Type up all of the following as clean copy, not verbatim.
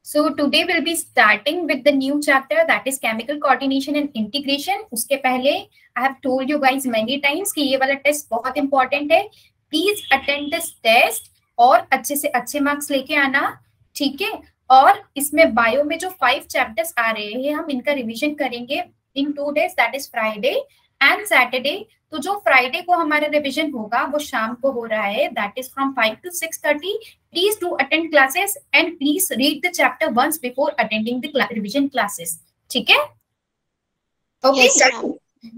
So today we'll be starting with the new chapter, that is chemical coordination and integration. उसके पहले I have told you guys many times कि ये वाला test बहुत important है. Please attend this test और अच्छे से अच्छे मार्क्स लेके आना, ठीक है. और इसमें बायो में जो 5 चैप्टर्स आ रहे हैं हम इनका रिवीजन करेंगे in 2 days, that is Friday and Saturday. तो जो फ्राइडे को हमारा रिवीजन होगा वो शाम को हो रहा है, that is from 5 to 6:30. Please do attend classes and please read the chapter once before attending the revision classes. ठीक है, ओके,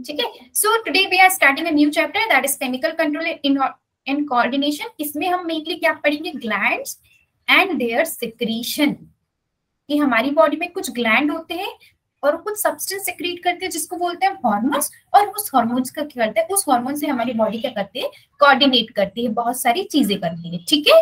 ठीक है. So today we are starting a new chapter, that is chemical control and coordination. इसमें हम mainly क्या पढ़ेंगे, glands and their secretion. कि हमारी बॉडी में कुछ ग्लैंड होते हैं और कुछ सब्सटेंस सिक्रीट करते हैं जिसको बोलते हैं हार्मोन्स, और उस हार्मोन्स का क्या करते हैं, उस हार्मोन से हमारी बॉडी क्या करती है, कोऑर्डिनेट करती है, बहुत सारी चीजें करती है. ठीक है,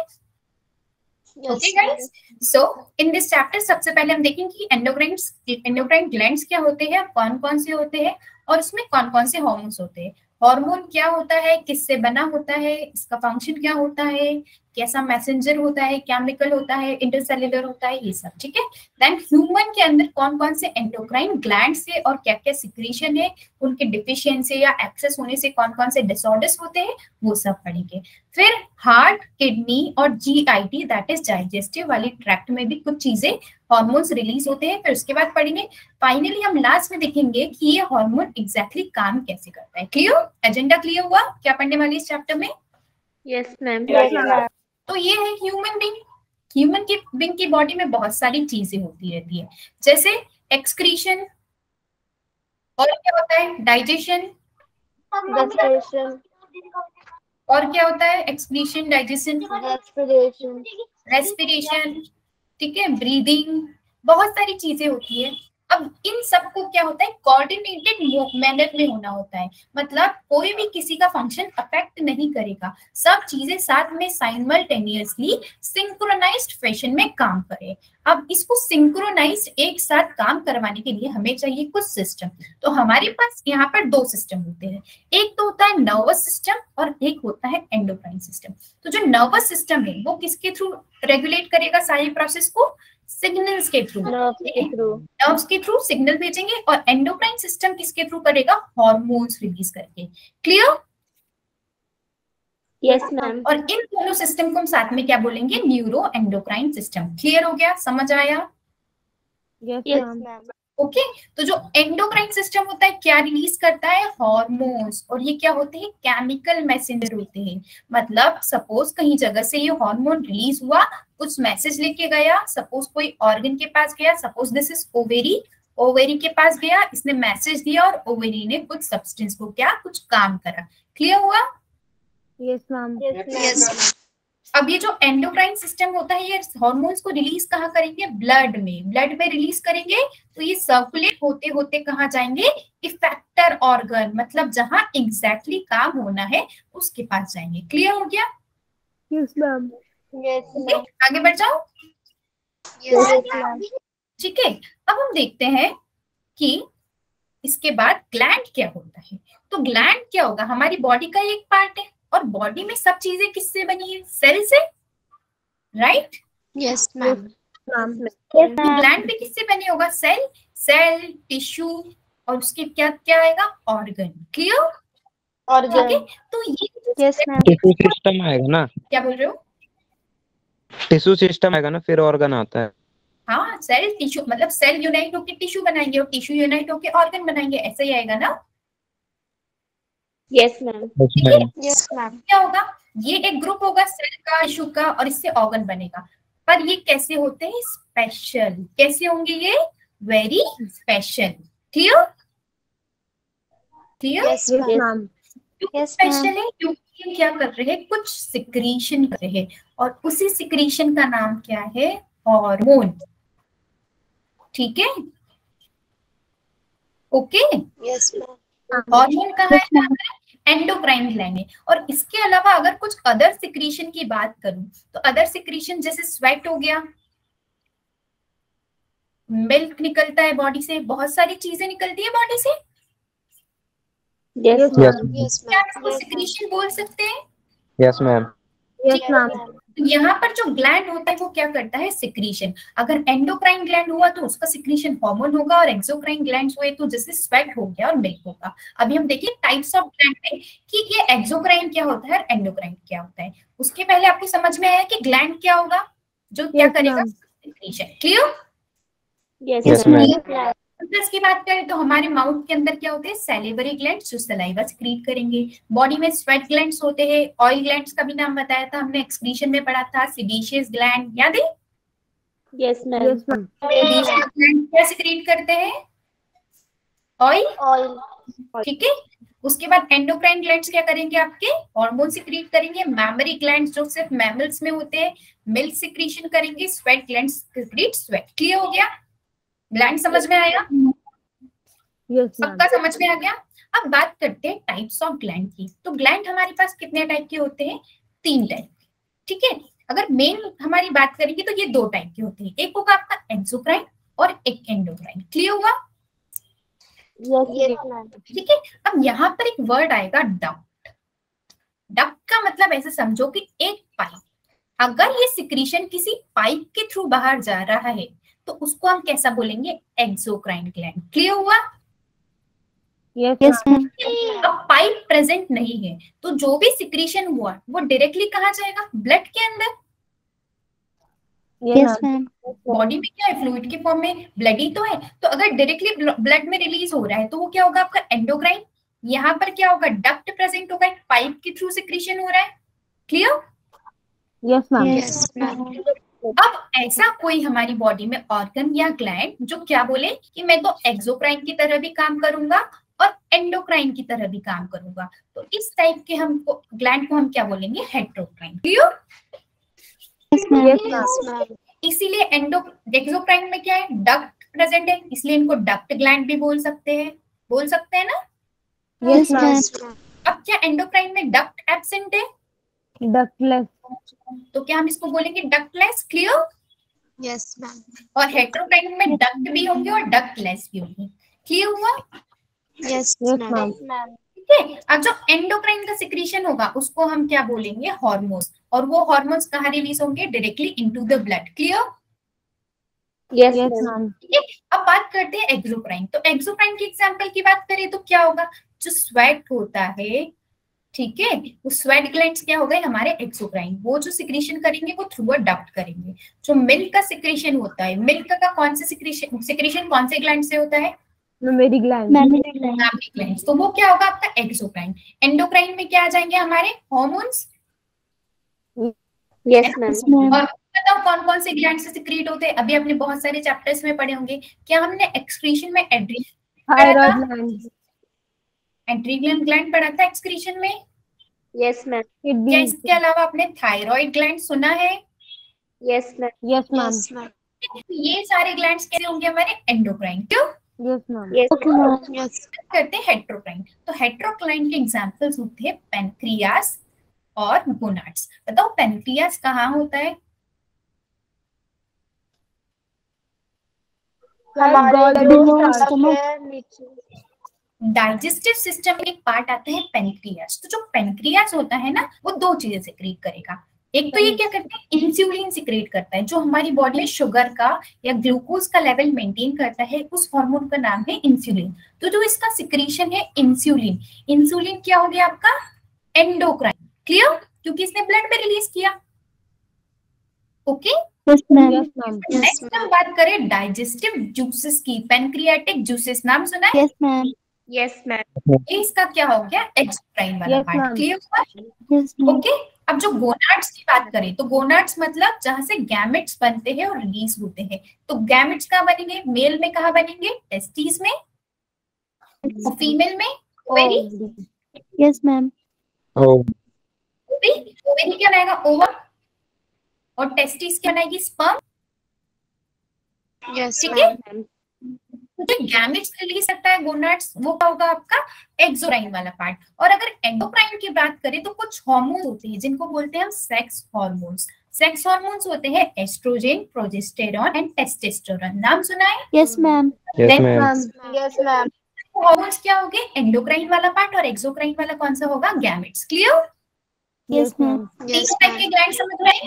okay guys. So in this chapter सबसे पहले हम देखेंगे कि एंडोक्राइन ग्लैंड्स क्या होते हैं, कौन कौन से होते हैं, और उसमें कौन कौन से हार्मोन्स होते हैं. हार्मोन क्या होता है, किससे बना होता है, इसका फंक्शन क्या होता है, कैसा मैसेंजर होता है, केमिकल होता है, इंटरसेल्युलर होता है, ये सब. ठीक है. देन ह्यूमन के अंदर कौन कौन से एंडोक्राइन ग्लैंड्स है और क्या क्या सिक्रीशन है, उनके डिफिशियंसी या एक्सेस होने से कौन कौन से डिसऑर्डर्स होते हैं, वो सब पढ़ेंगे. फिर हार्ट, किडनी और जीआईटी, दैट इज डाइजेस्टिव वाली ट्रैक्ट में भी कुछ चीजें हार्मोन्स रिलीज होते हैं. फिर उसके बाद पढ़ेंगे. फाइनली हम लास्ट में देखेंगे कि ये हार्मोन एग्जैक्टली काम कैसे करता है. क्लियर, एजेंडा क्लियर हुआ क्या पढ़ने वाली इस चैप्टर में? Yes ma'am. तो ये है ह्यूमन बीइंग. ह्यूमन की बीइंग की बॉडी में बहुत सारी चीजें होती रहती है, जैसे एक्सक्रीशन, और क्या होता है, डाइजेशन, और क्या होता है, एक्सक्रीशन, डाइजेशन, रेस्पिरेशन, ठीक है, ब्रीदिंग, बहुत सारी चीजें होती है. अब इन सबको क्या होता है, कोऑर्डिनेटेड मैनर में होना होता है. मतलब कोई भी किसी का फंक्शन अफेक्ट नहीं करेगा, सब चीजें साथ में साइमल्टेनियसली सिंक्रोनाइज्ड फैशन में काम करे. अब इसको सिंक्रोनाइज्ड एक साथ काम करवाने के लिए हमें चाहिए कुछ सिस्टम. तो हमारे पास यहाँ पर 2 सिस्टम होते हैं, एक तो होता है नर्वस सिस्टम और एक होता है एंडोक्राइन सिस्टम. तो जो नर्वस सिस्टम है वो किसके थ्रू रेगुलेट करेगा सारी प्रोसेस को, सिग्नल्स के थ्रू, नर्व्स के थ्रू सिग्नल भेजेंगे. और एंडोक्राइन सिस्टम किसके थ्रू करेगा, हार्मोन्स रिलीज करके. क्लियर? Yes ma'am. और इन दोनों सिस्टम को हम साथ में क्या बोलेंगे, न्यूरो एंडोक्राइन सिस्टम. क्लियर हो गया, समझ आया? Yes ma'am. ओके. तो जो एंडोक्राइन सिस्टम होता है क्या रिलीज करता है, हार्मोन्स. और ये क्या होते हैं, केमिकल मैसेंजर होते हैं. मतलब सपोज कहीं जगह से ये हार्मोन रिलीज हुआ, कुछ मैसेज लेके गया, सपोज कोई ऑर्गन के पास गया, suppose this is ovary, ovary के पास गया, इसने मैसेज दिया और ओवेरी ने कुछ सब्सटेंस को क्या, कुछ काम करा. क्लियर हुआ? Yes ma'am. अब ये जो एंडोक्राइन सिस्टम होता है ये हार्मोन्स को रिलीज कहाँ करेंगे, ब्लड में रिलीज करेंगे. तो ये सर्कुलेट होते होते कहाँ जाएंगे, इफेक्टर ऑर्गन, मतलब जहां एग्जैक्टली काम होना है उसके पास जाएंगे. क्लियर हो गया? Yes ma'am. आगे बढ़ जाओ. ठीक है. अब हम देखते हैं कि इसके बाद ग्लैंड क्या होता है. तो ग्लैंड क्या होगा, हमारी बॉडी का एक पार्ट है, और बॉडी में सब चीजें किससे बनी है, सेल से, राइट? Yes ma'am. ग्लैंड भी किससे बने होगा, सेल, टिश्यू, और उसके क्या क्या आएगा, ऑर्गन. क्लियर? ऑर्गन. तो ये यस मैम. टिश्यू सिस्टम आएगा ना, क्या बोल रहे हो? टिश्यू सिस्टम आएगा ना, फिर ऑर्गन आता है. हाँ, सेल टिश्यू, मतलब सेल यूनाइट होकर टिश्यू बनाएंगे और टिश्यू यूनाइट होकर ऑर्गन बनाएंगे, ऐसा ही आएगा ना. Yes ma'am. Yes ma'am. क्या होगा, ये एक ग्रुप होगा सेल का, टिश्यू का, और इससे ऑर्गन बनेगा. पर ये कैसे होते हैं, स्पेशल. कैसे होंगे ये, very special. Clear? Yes ma'am. Special है क्योंकि ये क्या कर रहे हैं, कुछ सिक्रीशन कर रहे हैं, और उसी सिक्रीशन का नाम क्या है, हार्मोन. ठीक है, ओके. Yes ma'am. हार्मोन कहाँ है, एंडोक्राइन ग्लैंड है. और इसके अलावा अगर कुछ अदर सिक्रीशन की बात करूं तो अदर सिक्रीशन जैसे स्वेट हो गया, मिल्क निकलता है बॉडी से, बहुत सारी चीजें निकलती है बॉडी से. यस यस क्या मैम. इसको सिक्रीशन बोल सकते हैं? Yes ma'am. Yes ma'am. तो यहाँ पर जो ग्लैंड होता है वो क्या करता है, सिक्रीशन। अगर एंडोक्राइन ग्लैंड हुआ तो उसका सिक्रीशन हार्मोन होगा, और एक्सोक्राइन ग्लैंड्स हुए तो जैसे स्वेट हो गया और मिल्क होगा। अभी हम देखिए टाइप्स ऑफ ग्लैंड में कि ये एक्सोक्राइन क्या होता है और एंडोक्राइन क्या होता है। उसके पहले आपको समझ में आया कि ग्लैंड क्या होगा, जो क्या करेगा, secretion. Clear? Yes ma'am. Plus की बात करें तो हमारे माउथ के अंदर क्या होते हैं, सैलिवरी ग्लैंड्स जो सलाइवा सिक्रीट करेंगे। बॉडी में स्वेट ग्लैंड्स होते हैं। ऑयल ग्लैंड्स का भी नाम बताया था हमने, एक्सक्रीशन में पढ़ा था, सीबेशियस ग्लैंड, याद है? Yes ma'am. सीबेशियस ग्लैंड क्या सिक्रीट करते हैं, ऑयल। ठीक है। उसके बाद एंडोक्राइन ग्लैंड्स क्या करेंगे, आपके हार्मोन सिक्रीट करेंगे। मैमरी ग्लैंड्स जो सिर्फ मैमल्स में होते हैं, मिल्क सिक्रीशन करेंगे। Sweat glands secrete sweat. Clear हो गया? ग्लैंड समझ में आया? सबका समझ में आ गया? अब बात करते हैं टाइप्स ऑफ ग्लैंड की। तो ग्लैंड हमारे पास कितने टाइप के होते हैं, 3 टाइप के। ठीक है। अगर मेन हमारी बात करेंगे तो ये 2 टाइप के होते हैं, एक होगा आपका एक्सोक्राइन और एक एंडोक्राइन। क्लियर हुआ? ठीक है। अब यहाँ पर एक वर्ड आएगा डक्ट। डक्ट का मतलब ऐसे समझो कि एक पाइप, अगर ये सिक्रीशन किसी पाइप के थ्रू बाहर जा रहा है तो उसको हम कैसा बोलेंगे, एक्सोक्राइन ग्लैंड। क्लियर हुआ? Yes ma'am. अब पाइप प्रेजेंट नहीं है तो जो भी सिक्रीशन हुआ वो डायरेक्टली कहाँ जाएगा, ब्लड के अंदर। Yes ma'am. बॉडी में क्या है, फ्लूइड के फॉर्म में ब्लड ही तो है। तो अगर डायरेक्टली ब्लड में रिलीज हो रहा है तो वो क्या होगा, आपका एंडोक्राइन। यहाँ पर क्या होगा, डक्ट प्रेजेंट होगा, एक पाइप के थ्रू सिक्रीशन हो रहा है। क्लियर? Yes ma'am. अब ऐसा कोई हमारी बॉडी में ऑर्गन या ग्लैंड जो क्या बोले कि मैं तो एक्सोक्राइन की तरह भी काम करूंगा और एंडोक्राइन की तरह भी काम करूंगा, तो इस टाइप के हम ग्लैंड को हम क्या बोलेंगे, हेटेरोक्राइन। क्लियर? इसीलिए एक्सोक्राइन में क्या है, डक्ट प्रेजेंट है, इसलिए इनको डक्ट ग्लैंड भी बोल सकते हैं ना? Yes ma'am. अब क्या एंडोक्राइन में डक्ट एब्सेंट है, डक्टलेस, तो क्या हम इसको बोलेंगे डक्टलेस। क्लियर? Yes ma'am. और हेटेरोक्राइन में डक्ट भी होंगे और डक्टलेस भी होंगे। क्लियर हुआ? Yes ma'am. ठीक है। अब जो एंडोक्राइन का सिक्रीशन होगा उसको हम क्या बोलेंगे, हार्मोन्स। और वो हार्मोन्स कहाँ रिलीज होंगे, directly into the blood. Clear? Yes ma'am. ठीक है। अब बात करते हैं एक्सोक्राइन। तो एक्सोक्राइन की एग्जांपल की बात करें तो क्या होगा, जो स्वेट होता है, ठीक है, वो स्वेट ग्लैंड्स क्या हो गए हमारे एक्सोक्राइन। वो जो सिक्रीशन करेंगे वो थ्रू अ डक्ट करेंगे। जो मिल्क का सिक्रीशन होता है, मिल्क का कौन से सिक्रीशन कौन से ग्लैंड से होता है, मेरी ग्लैंड। Memory glands. तो वो क्या होगा आपका एक्सोक्राइन। एंडोक्राइन में क्या आ जाएंगे हमारे हार्मोन्स। Yes ma'am. और बताओ कौन कौन से ग्लैंड से सिक्रीट होते हैं, अभी आपने बहुत सारे चैप्टर्स में पढ़े होंगे। क्या हमने एक्सक्रीशन में थायराइड ग्लैंड, एड्रीनल ग्लैंड पढ़ा था एक्सक्रीशन में? Yes ma'am. क्या इसके अलावा आपने थायराइड ग्लैंड सुना है? Yes ma'am. Yes ma'am. ये सारे ग्लैंड्स कैसे होंगे हमारे, एंडोक्राइन। क्यों? Yes ma'am. यस। करते हैं हेटेरोक्राइन। तो हेटेरोक्राइन के एग्जांपल्स होते हैं पेनक्रियास और गोनाड्स। बताओ पेनक्रियास कहाँ होता है, डाइजेस्टिव सिस्टम में एक पार्ट आता है पेनक्रियास। तो जो पेनक्रियास होता है ना, वो 2 चीजें सिक्रीट करेगा। एक तो ये क्या करता है, इंसुलिन सिक्रेट करता है, जो हमारी बॉडी में शुगर का या ग्लूकोज का लेवल मेंटेन करता है, उस हार्मोन का नाम है इंसुलिन। तो जो इसका सिक्रीशन है इंसुलिन, इंसुलिन क्या हो गया आपका, एंडोक्राइन। क्लियर? क्योंकि इसने ब्लड में रिलीज किया। ओके। नेक्स्ट हम बात करें डाइजेस्टिव जूसेस की। पेनक्रियाटिक जूसेस नाम सुना है? Yes ma'am. Yes ma'am. इसका क्या हो गया, एक्सोक्राइन वाला पार्ट। क्लियर हुआ? Yes ma'am. ओके। अब जो गोनाड्स की बात करें तो गोनाड्स मतलब जहां से गैमेट्स बनते हैं और रिलीज होते हैं। तो गैमेट्स कहाँ बनेंगे, मेल में कहाँ बनेंगे, टेस्टिस में, और फीमेल में ओवेरी। Yes ma'am. ओवेरी क्या बनाएगा, ओवम, और टेस्टिस क्या बनाएगी, स्पर्म। यस ठीक है। जो गैमेट्स रिलीज करता है गोनाड्स, वो क्या होगा आपका, एक्सोक्राइन वाला पार्ट। और अगर एंडोक्राइन की बात करें तो कुछ हार्मोन्स होते हैं जिनको बोलते हैं हम सेक्स हार्मोन्स। सेक्स हार्मोन्स होते हैं एस्ट्रोजन, प्रोजेस्टेरॉन एंड टेस्टोस्टेरोन। नाम सुना है? Yes ma'am. Yes ma'am. Yes ma'am. Hormones क्या होंगे, एंडोक्राइन वाला पार्ट, और एक्सोक्राइन वाला कौन सा होगा, gametes. Clear? Yes, ma'am. Yes, type के ma'am. ग्लैंड समझ में आए?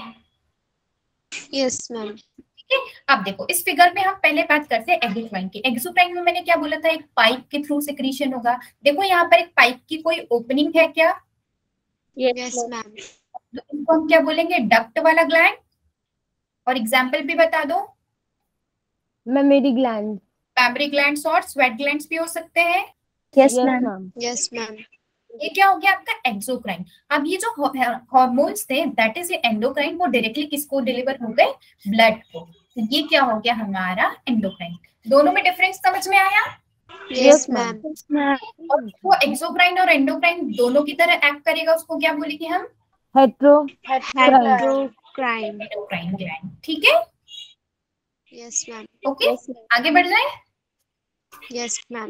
Yes, ma'am. ठीक है, अब देखो इस फिगर में हम पहले बात करते हैं एक्सोक्राइन की। एक्सोक्राइन में मैंने क्या बोला था, एक पाइप के थ्रू सिक्रीशन होगा। देखो यहाँ पर एक पाइप की कोई ओपनिंग है क्या? Yes, ma'am. तो इनको हम क्या बोलेंगे, डक्ट वाला ग्लैंड। और एग्जाम्पल भी बता दो। Mammary gland. पैमरी ग्लैंड्स और स्वेट ग्लैंड्स भी हो सकते हैं। Yes, ma'am. Yes, ma'am. ये क्या हो गया आपका एक्सोक्राइन। अब ये जो हार्मोन्स थे दैट इज एंडोक्राइन, वो डायरेक्टली किसको डिलीवर हो गए, ब्लड को। तो ये क्या हो गया हमारा एंडोक्राइन। दोनों में डिफरेंस समझ में आया? Yes, ma'am. और वो एक्सोक्राइन और एंडोक्राइन दोनों की तरह एक्ट करेगा, उसको क्या बोलेंगे हम, Heterocrine. Endocrine gland. ठीक है, Yes, ma'am. ओके आगे बढ़ जाए। Yes, ma'am.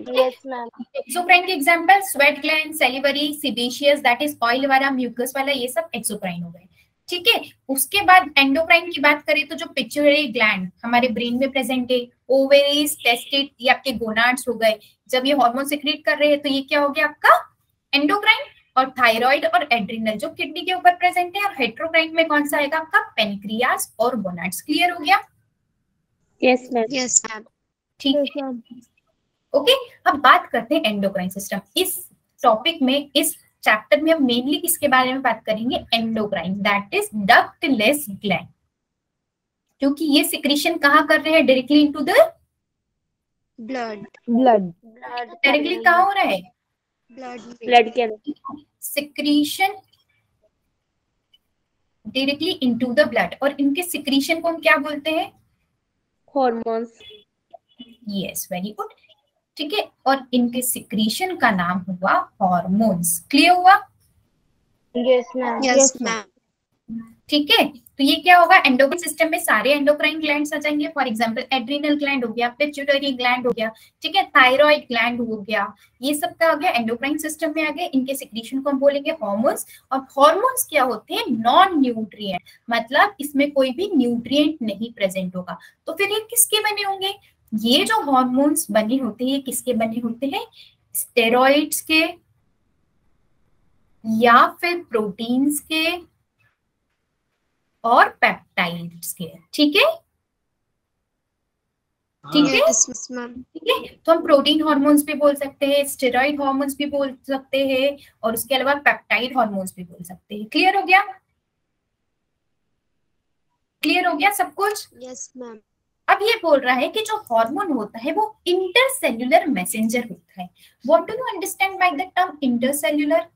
एक्सोक्राइन के example sweat gland, salivary, sebaceous that is oil वाला, म्यूकस वाला, ये सब एक्सोक्राइन हो गए। ठीक है, उसके बाद एंडोक्राइन की बात करें तो जो पिट्यूटरी ग्लैंड हमारे ब्रेन में प्रेजेंट है, ओवेरीज, टेस्टिस, ये आपके गोनाड्स हो गए। जब ये हार्मोन सिक्रीट कर रहे हैं तो ये क्या हो गया आपका एंडोक्राइन। और थायराइड और एड्रिनल जो किडनी के ऊपर प्रेजेंट है। और हेट्रोक्राइन में कौन सा आएगा आपका, पेनक्रियास और गोनाड्स। क्लियर हो गया? Yes, ma'am. Yes, ma'am. ठीक है, ओके अब बात करते हैं एंडोक्राइन सिस्टम। इस टॉपिक में, इस चैप्टर में हम मेनली किसके बारे में बात करेंगे, endocrine that is ductless gland. क्योंकि ये सिक्रीशन कहाँ कर रहे हैं, directly into the Blood. Directly कहाँ हो रहा है, Blood के अंदर. Secretion directly into the blood. और इनके सिक्रीशन को हम क्या बोलते हैं, Hormones. Yes very good. ठीक है, और इनके सिक्रीशन का नाम हुआ हॉर्मोन्स। क्लियर हुआ? Yes, ma'am. Yes, ma'am. ठीक है, तो ये क्या होगा, एंडोक्राइन सिस्टम में सारे एंडोक्राइन ग्लैंड्स आ जाएंगे। फॉर एग्जांपल एड्रिनल ग्लैंड हो गया, पिट्यूटरी ग्लैंड हो गया, ठीक है, थायराइड ग्लैंड हो गया, ये सब का आ गया एंडोक्राइन सिस्टम में आ गए। इनके सिक्रीशन को हम बोलेंगे हार्मोन्स। और हार्मोन्स क्या होते हैं, नॉन न्यूट्रिएंट, मतलब इसमें कोई भी न्यूट्रिएंट नहीं प्रेजेंट होगा। तो फिर ये किसके बने होंगे, ये जो हार्मोन्स बने होते हैं ये किसके बने होते हैं, स्टेरॉइड्स के या फिर प्रोटीन्स के और पेप्टाइड्स के। ठीक है, ठीक है, Yes, ma'am. ठीक है। तो हम प्रोटीन हार्मोन्स भी बोल सकते हैं, स्टेरॉइड हार्मोन्स भी बोल सकते हैं, और उसके अलावा पेप्टाइड हार्मोन्स भी बोल सकते हैं। क्लियर हो गया? क्लियर हो गया सब कुछ? Yes, ma'am. अब ये बोल रहा है कि जो हार्मोन होता है वो इंटरसेल्युलर मैसेंजर होता है। What do you understand by the term intercellular?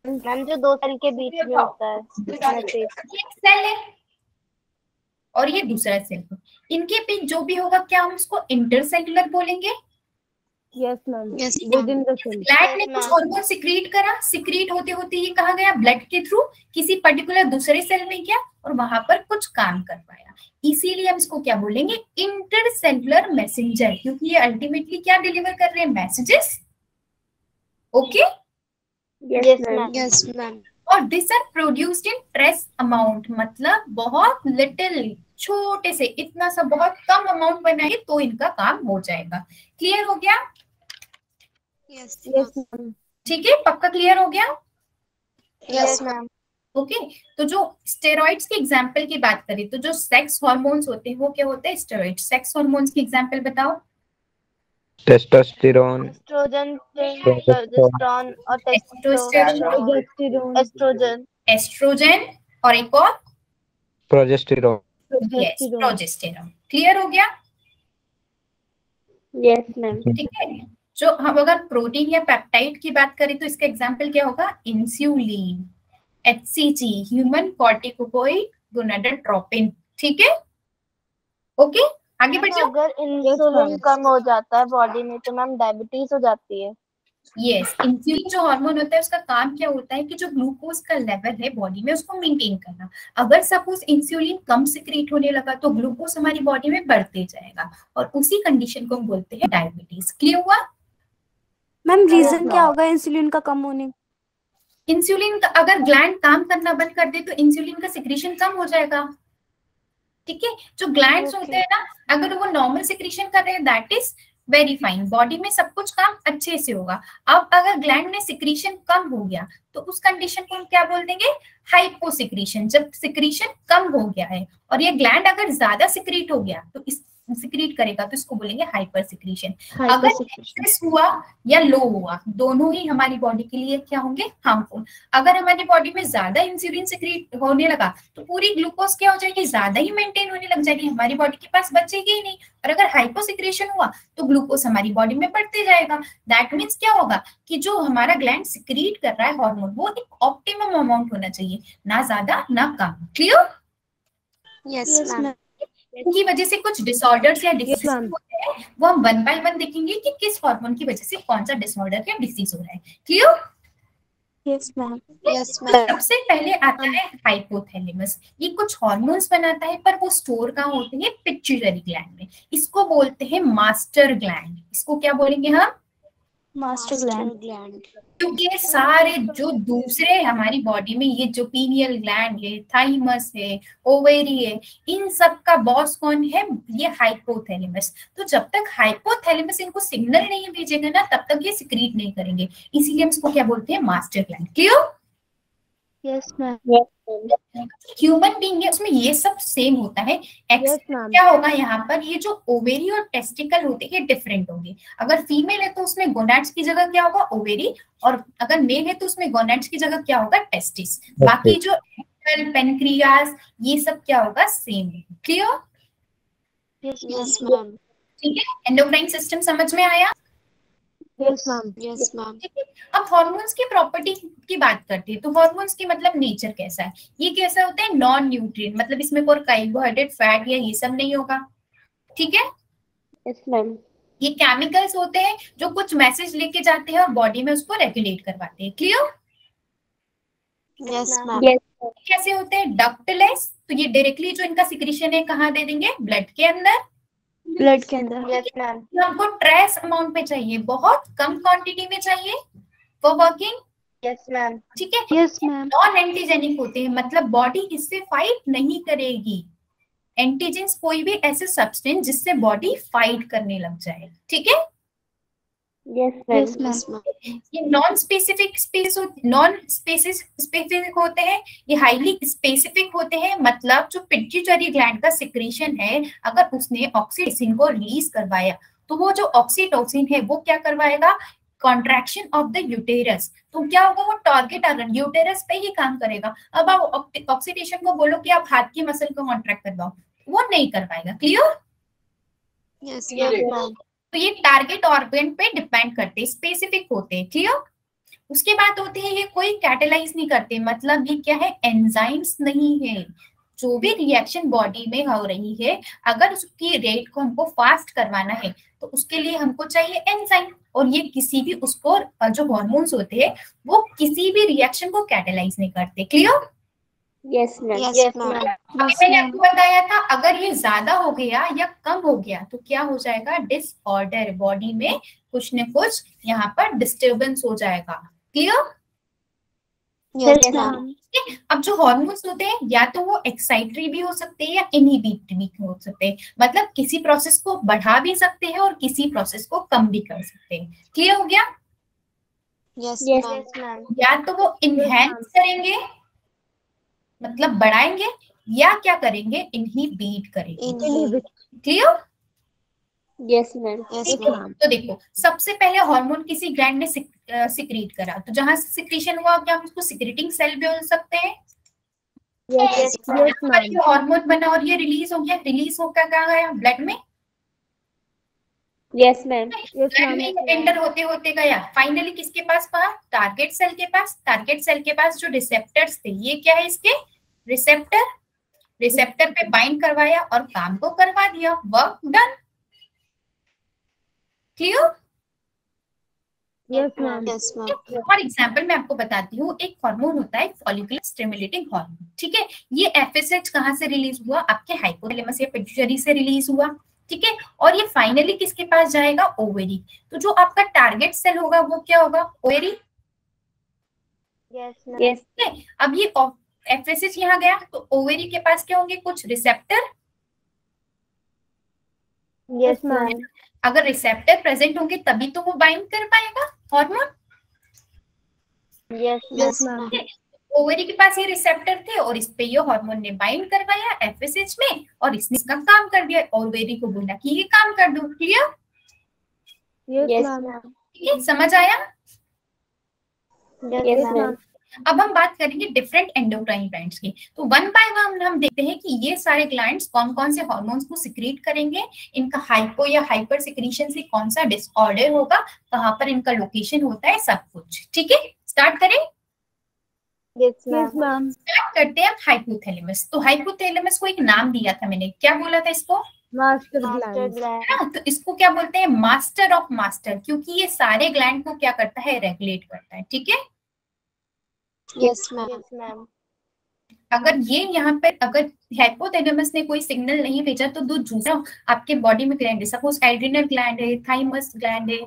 Ma'am जो दो सेल के बीच में होता है, ये एक सेल है और ये दूसरा सेल है, इनके बीच जो भी होगा क्या हम उसको इंटरसेल्युलर बोलेंगे? Yes, ma'am. Yes, Within ma'am. the cell. Gland ने कुछ हार्मोन सिक्रीट करा, सिक्रीट होते होते ये कहाँ गया, ब्लड के थ्रू किसी पर्टिकुलर दूसरे सेल में गया और वहां पर कुछ काम कर पाया। इसीलिए हम इसको क्या बोलेंगे, इंटरसेल्युलर मैसेंजर, क्योंकि ये अल्टीमेटली क्या डिलीवर कर रहे हैं, messages. Okay, Yes, ma'am. Yes, ma'am. और this are produced in trace amount, मतलब बहुत लिटिल, छोटे से, इतना सा बहुत कम अमाउंट बनाएंगे तो इनका काम हो जाएगा। क्लियर हो गया? Yes, Yes, ma'am. ma'am. ठीक है, पक्का क्लियर हो गया? Yes, ma'am. ओके, तो जो स्टेरॉइड्स के एग्जांपल की बात करें तो जो सेक्स हार्मोन्स होते हैं वो क्या होते हैं, स्टेरॉइड। सेक्स हार्मोन्स की एग्जांपल बताओ। टेस्टोस्टेरोन, Estrogen, progesterone और टेस्टोस्टेरोन, एस्ट्रोजन. एस्ट्रोजन और एक और, प्रोजेस्टेरोन। Yes, progesterone. क्लियर हो गया? Yes, ma'am. ठीक है, जो हम अगर प्रोटीन या पेप्टाइड की बात करें तो इसका एग्जांपल क्या होगा, इंसुलिन, HCG, ह्यूमन कॉर्टिकोइड गोनाडोट्रोपिन। ठीक है, ओके आगे बढ़ जाओ। अगर इंसुलिन कम हो जाता है बॉडी में तो मैम डायबिटीज हो जाती है. यस, इंसुलिन जो हार्मोन होता है उसका काम क्या होता है कि जो ग्लूकोज का लेवल है बॉडी में उसको मेंटेन करना। अगर सपोज इंसुलिन कम सिक्रीट होने लगा तो ग्लूकोज हमारी बॉडी में बढ़ते जाएगा और उसी कंडीशन को हम बोलते हैं डायबिटीज। क्लियर हुआ? मैम रीजन क्या होगा इंसुलिन का कम होने? इंसुलिन का अगर ग्लैंड काम करना बंद कर दे तो इंसुलिन का सिक्रीशन कम हो जाएगा। ठीक है, जो ग्लैंड्स होते हैं ना, अगर वो नॉर्मल सिक्रीशन कर रहे हैं that is very fine, body में सब कुछ काम अच्छे से होगा। अब अगर ग्लैंड में सिक्रीशन कम हो गया तो उस कंडीशन को हम क्या बोल देंगे, हाइपोसिक्रीशन। जब सिक्रीशन कम हो गया है और ये ग्लैंड अगर ज्यादा सिक्रीट हो गया तो इस सिक्रीट करेगा तो इसको बोलेंगे हाइपर सिक्रीशन। अगर एक्सेस हुआ या लो हुआ दोनों ही हमारी बॉडी के लिए क्या होंगे, हार्मफुल। अगर हमारी बॉडी में ज्यादा इंसुलिन सिक्रीट होने लगा तो पूरी ग्लूकोज क्या हो जाएगी, ज्यादा ही मेंटेन होने लग जाएगी, हमारी बॉडी के पास बचेगी ही नहीं। और अगर हाइपोसिक्रेशन हुआ तो ग्लूकोज हमारी बॉडी में बढ़ते जाएगा। दैट मीन्स क्या होगा कि जो हमारा ग्लैंड सिक्रीट कर रहा है हार्मोन वो एक ऑप्टिमम अमाउंट होना चाहिए, ना ज्यादा ना कम। क्लियर? Yes ma'am. की वजह से कुछ डिसऑर्डर्स या डिसीज होते हैं, वो हम वन बाय वन देखेंगे कि किस हार्मोन की वजह से कौन सा डिसऑर्डर या डिसीज हो रहा है। Clear? Yes ma'am. Yes ma'am. सबसे पहले आता है हाइपोथैलेमस। ये कुछ हार्मोन्स बनाता है पर वो स्टोर कहाँ होते हैं, पिट्यूटरी ग्लैंड में। इसको बोलते हैं मास्टर ग्लैंड। इसको क्या बोलेंगे हम, मास्टर ग्लैंड। क्योंकि ये सारे जो दूसरे हमारी बॉडी में ये जो पीनियल ग्लैंड है, थाइमस है, ओवेरी है, इन सब का बॉस कौन है, ये हाइपोथैलेमस। तो जब तक हाइपोथैलेमस इनको सिग्नल नहीं भेजेगा ना तब तक ये सिक्रीट नहीं करेंगे, इसीलिए हम इसको क्या बोलते हैं, master gland. Clear? Yes ma'am. Human being है उसमें ये सब सेम होता है। क्या होगा यहाँ पर, ये जो ओवेरी और टेस्टिकल होते हैं डिफरेंट होंगे। अगर फीमेल है तो उसमें गोनाड्स की जगह क्या होगा, ओवेरी, और अगर मेल है तो उसमें गोनाड्स की जगह क्या होगा, टेस्टिस। बाकी जो पेनक्रियास ये सब क्या होगा, सेम। क्लियर? Yes ma'am. ठीक है, एंडोक्राइन सिस्टम समझ में आया? Yes ma'am. Yes ma'am. अब हार्मोन्स की प्रॉपर्टी की बात करते हैं तो हार्मोन्स की मतलब नेचर कैसा है, ये कैसा होता है, नॉन न्यूट्रिएंट, मतलब इसमें कोई कार्बोहाइड्रेट, फैट या ये सब नहीं होगा। ठीक है? Yes ma'am. ये केमिकल्स होते हैं जो कुछ मैसेज लेके जाते हैं और बॉडी में उसको रेगुलेट करवाते हैं। क्लियर? Yes ma'am. कैसे होते हैं, डक्टलेस, तो ये डायरेक्टली जो इनका सिक्रीशन है कहाँ दे देंगे, ब्लड के अंदर। ब्लड के अंदर। Yes ma'am. हमको ट्रेस अमाउंट में चाहिए, बहुत कम क्वांटिटी में चाहिए फॉर वर्किंग। Yes ma'am. ठीक है? Yes ma'am. नॉन एंटीजेनिक होते हैं, मतलब बॉडी इससे फाइट नहीं करेगी। एंटीजेंस कोई भी ऐसे सब्सटेंस जिससे बॉडी फाइट करने लग जाए। ठीक है? Yes ma'am. ये नॉन स्पेसिफिक होते हैं, ये हाईली स्पेसिफिक होते हैं। मतलब जो पिट्यूटरी ग्लैंड का सिक्रीशन है, अगर उसने ऑक्सीटोसिन को रिलीज करवाया तो वो जो ऑक्सीटोसिन है वो क्या करवाएगा, कॉन्ट्रैक्शन ऑफ द यूटेरस। तो क्या होगा, वो टारगेट ऑर्गन यूटेरस पे ही काम करेगा। अब आप ऑक्सीडेशन को बोलो कि आप हाथ की मसल को कॉन्ट्रैक्ट करवाओ, वो नहीं कर पाएगा। क्लियर? Yes ma'am. तो ये टारगेट ऑर्गन पे डिपेंड करते हैं, स्पेसिफिक होते हैं। क्लियर? उसके बाद होते हैं ये कोई कैटेलाइज नहीं करते, मतलब ये क्या है, एंजाइम्स नहीं है। जो भी रिएक्शन बॉडी में हो रही है अगर उसकी रेट को हमको फास्ट करवाना है तो उसके लिए हमको चाहिए एंजाइम, और ये किसी भी उसको जो हार्मोन्स होते हैं वो किसी भी रिएक्शन को कैटेलाइज नहीं करते। Clear? Yes ma'am. Yes ma'am. मैंने आपको बताया था अगर ये ज्यादा हो गया या कम हो गया तो क्या हो जाएगा, डिसऑर्डर, बॉडी में कुछ न कुछ यहाँ पर डिस्टर्बेंस हो जाएगा। क्लियर? Yes ma'am. अब जो हार्मोन्स होते हैं या तो वो एक्साइटरी भी हो सकते हैं या इनहिबिटरी भी हो सकते हैं, मतलब किसी प्रोसेस को बढ़ा भी सकते हैं और किसी प्रोसेस को कम भी कर सकते हैं। क्लियर हो गया? Yes ma'am. या तो वो इनहेंस करेंगे मतलब बढ़ाएंगे, या क्या करेंगे, इनहिबिट करेंगे। Clear? Yes ma'am. Yes ma'am. तो देखो सबसे पहले हार्मोन किसी ग्लैंड ने सिक्रीट करा, तो जहां से सिक्रीशन हुआ क्या हम उसको सिक्रीटिंग सेल भी बोल सकते हैं। Yes ma'am. हार्मोन बना और ये रिलीज हो गया, रिलीज होकर कहाँ गया, ब्लड में। Yes ma'am. ब्लड में एंटर होते होते गया, फाइनली किसके पास पहुंचा, टारगेट सेल के पास। टारगेट सेल के पास जो रिसेप्टर्स थे, ये क्या है, इसके रिसेप्टर। रिसेप्टर पे बाइंड करवाया और काम को करवा दिया, work done. Clear? Yes ma'am. Yes ma'am. For example मैं आपको बताती हूँ, एक हार्मोन होता है फॉलिकुलर स्टिमुलेटिंग हार्मोन। ठीक है? ये एफएसएच कहाँ से रिलीज हुआ, आपके हाइपोथैलेमस या पिट्यूटरी से रिलीज हुआ। ठीक है? और ये फाइनली किसके पास जाएगा, ओवेरी। तो जो आपका टारगेट सेल होगा वो क्या होगा, ओवेरी। Yes ma'am. अब ये एफएसएच यहाँ गया तो ओवेरी के पास क्या होंगे, कुछ रिसेप्टर। Yes ma'am. अगर रिसेप्टर प्रेजेंट होंगे तभी तो वो बाइंड कर पाएगा हार्मोन। Yes ma'am. ओवरी के पास ये रिसेप्टर थे और इस पे ये हार्मोन ने बाइंड करवाया एफएसएच में और इसने इसका काम कर दिया। ओवरी को बोला कि ये काम कर दो। क्लियर? Yes ma'am. ठीक है, समझ आया? Yes ma'am. अब हम बात करेंगे डिफरेंट एंडोक्राइन ग्लैंड्स की। तो वन बाय वन हम देखते हैं कि ये सारे ग्लैंड्स कौन कौन से हार्मोन्स को सिक्रीट करेंगे, इनका हाइपो या हाइपर सिक्रीशन से कौन सा डिसऑर्डर होगा, कहाँ पर इनका लोकेशन होता है, सब कुछ। ठीक है, स्टार्ट करें? Yes ma'am. स्टार्ट करते हैं हाइपोथैलेमस। तो हाइपोथैलेमस को एक नाम दिया था मैंने, क्या बोला था इसको? Master master gland. ग्लैंड। तो इसको क्या बोलते हैं? मास्टर ऑफ मास्टर, क्योंकि ये सारे ग्लैंड को क्या करता है? रेगुलेट करता है। ठीक है, यस मैम। Yes ma'am. अगर ये यहाँ पे अगर हाइपोथैलेमस ने कोई सिग्नल नहीं भेजा तो दो दूसरा आपके बॉडी में ग्लैंड है, सपोज एड्रिनल ग्लैंड है, थाइमस ग्लैंड है,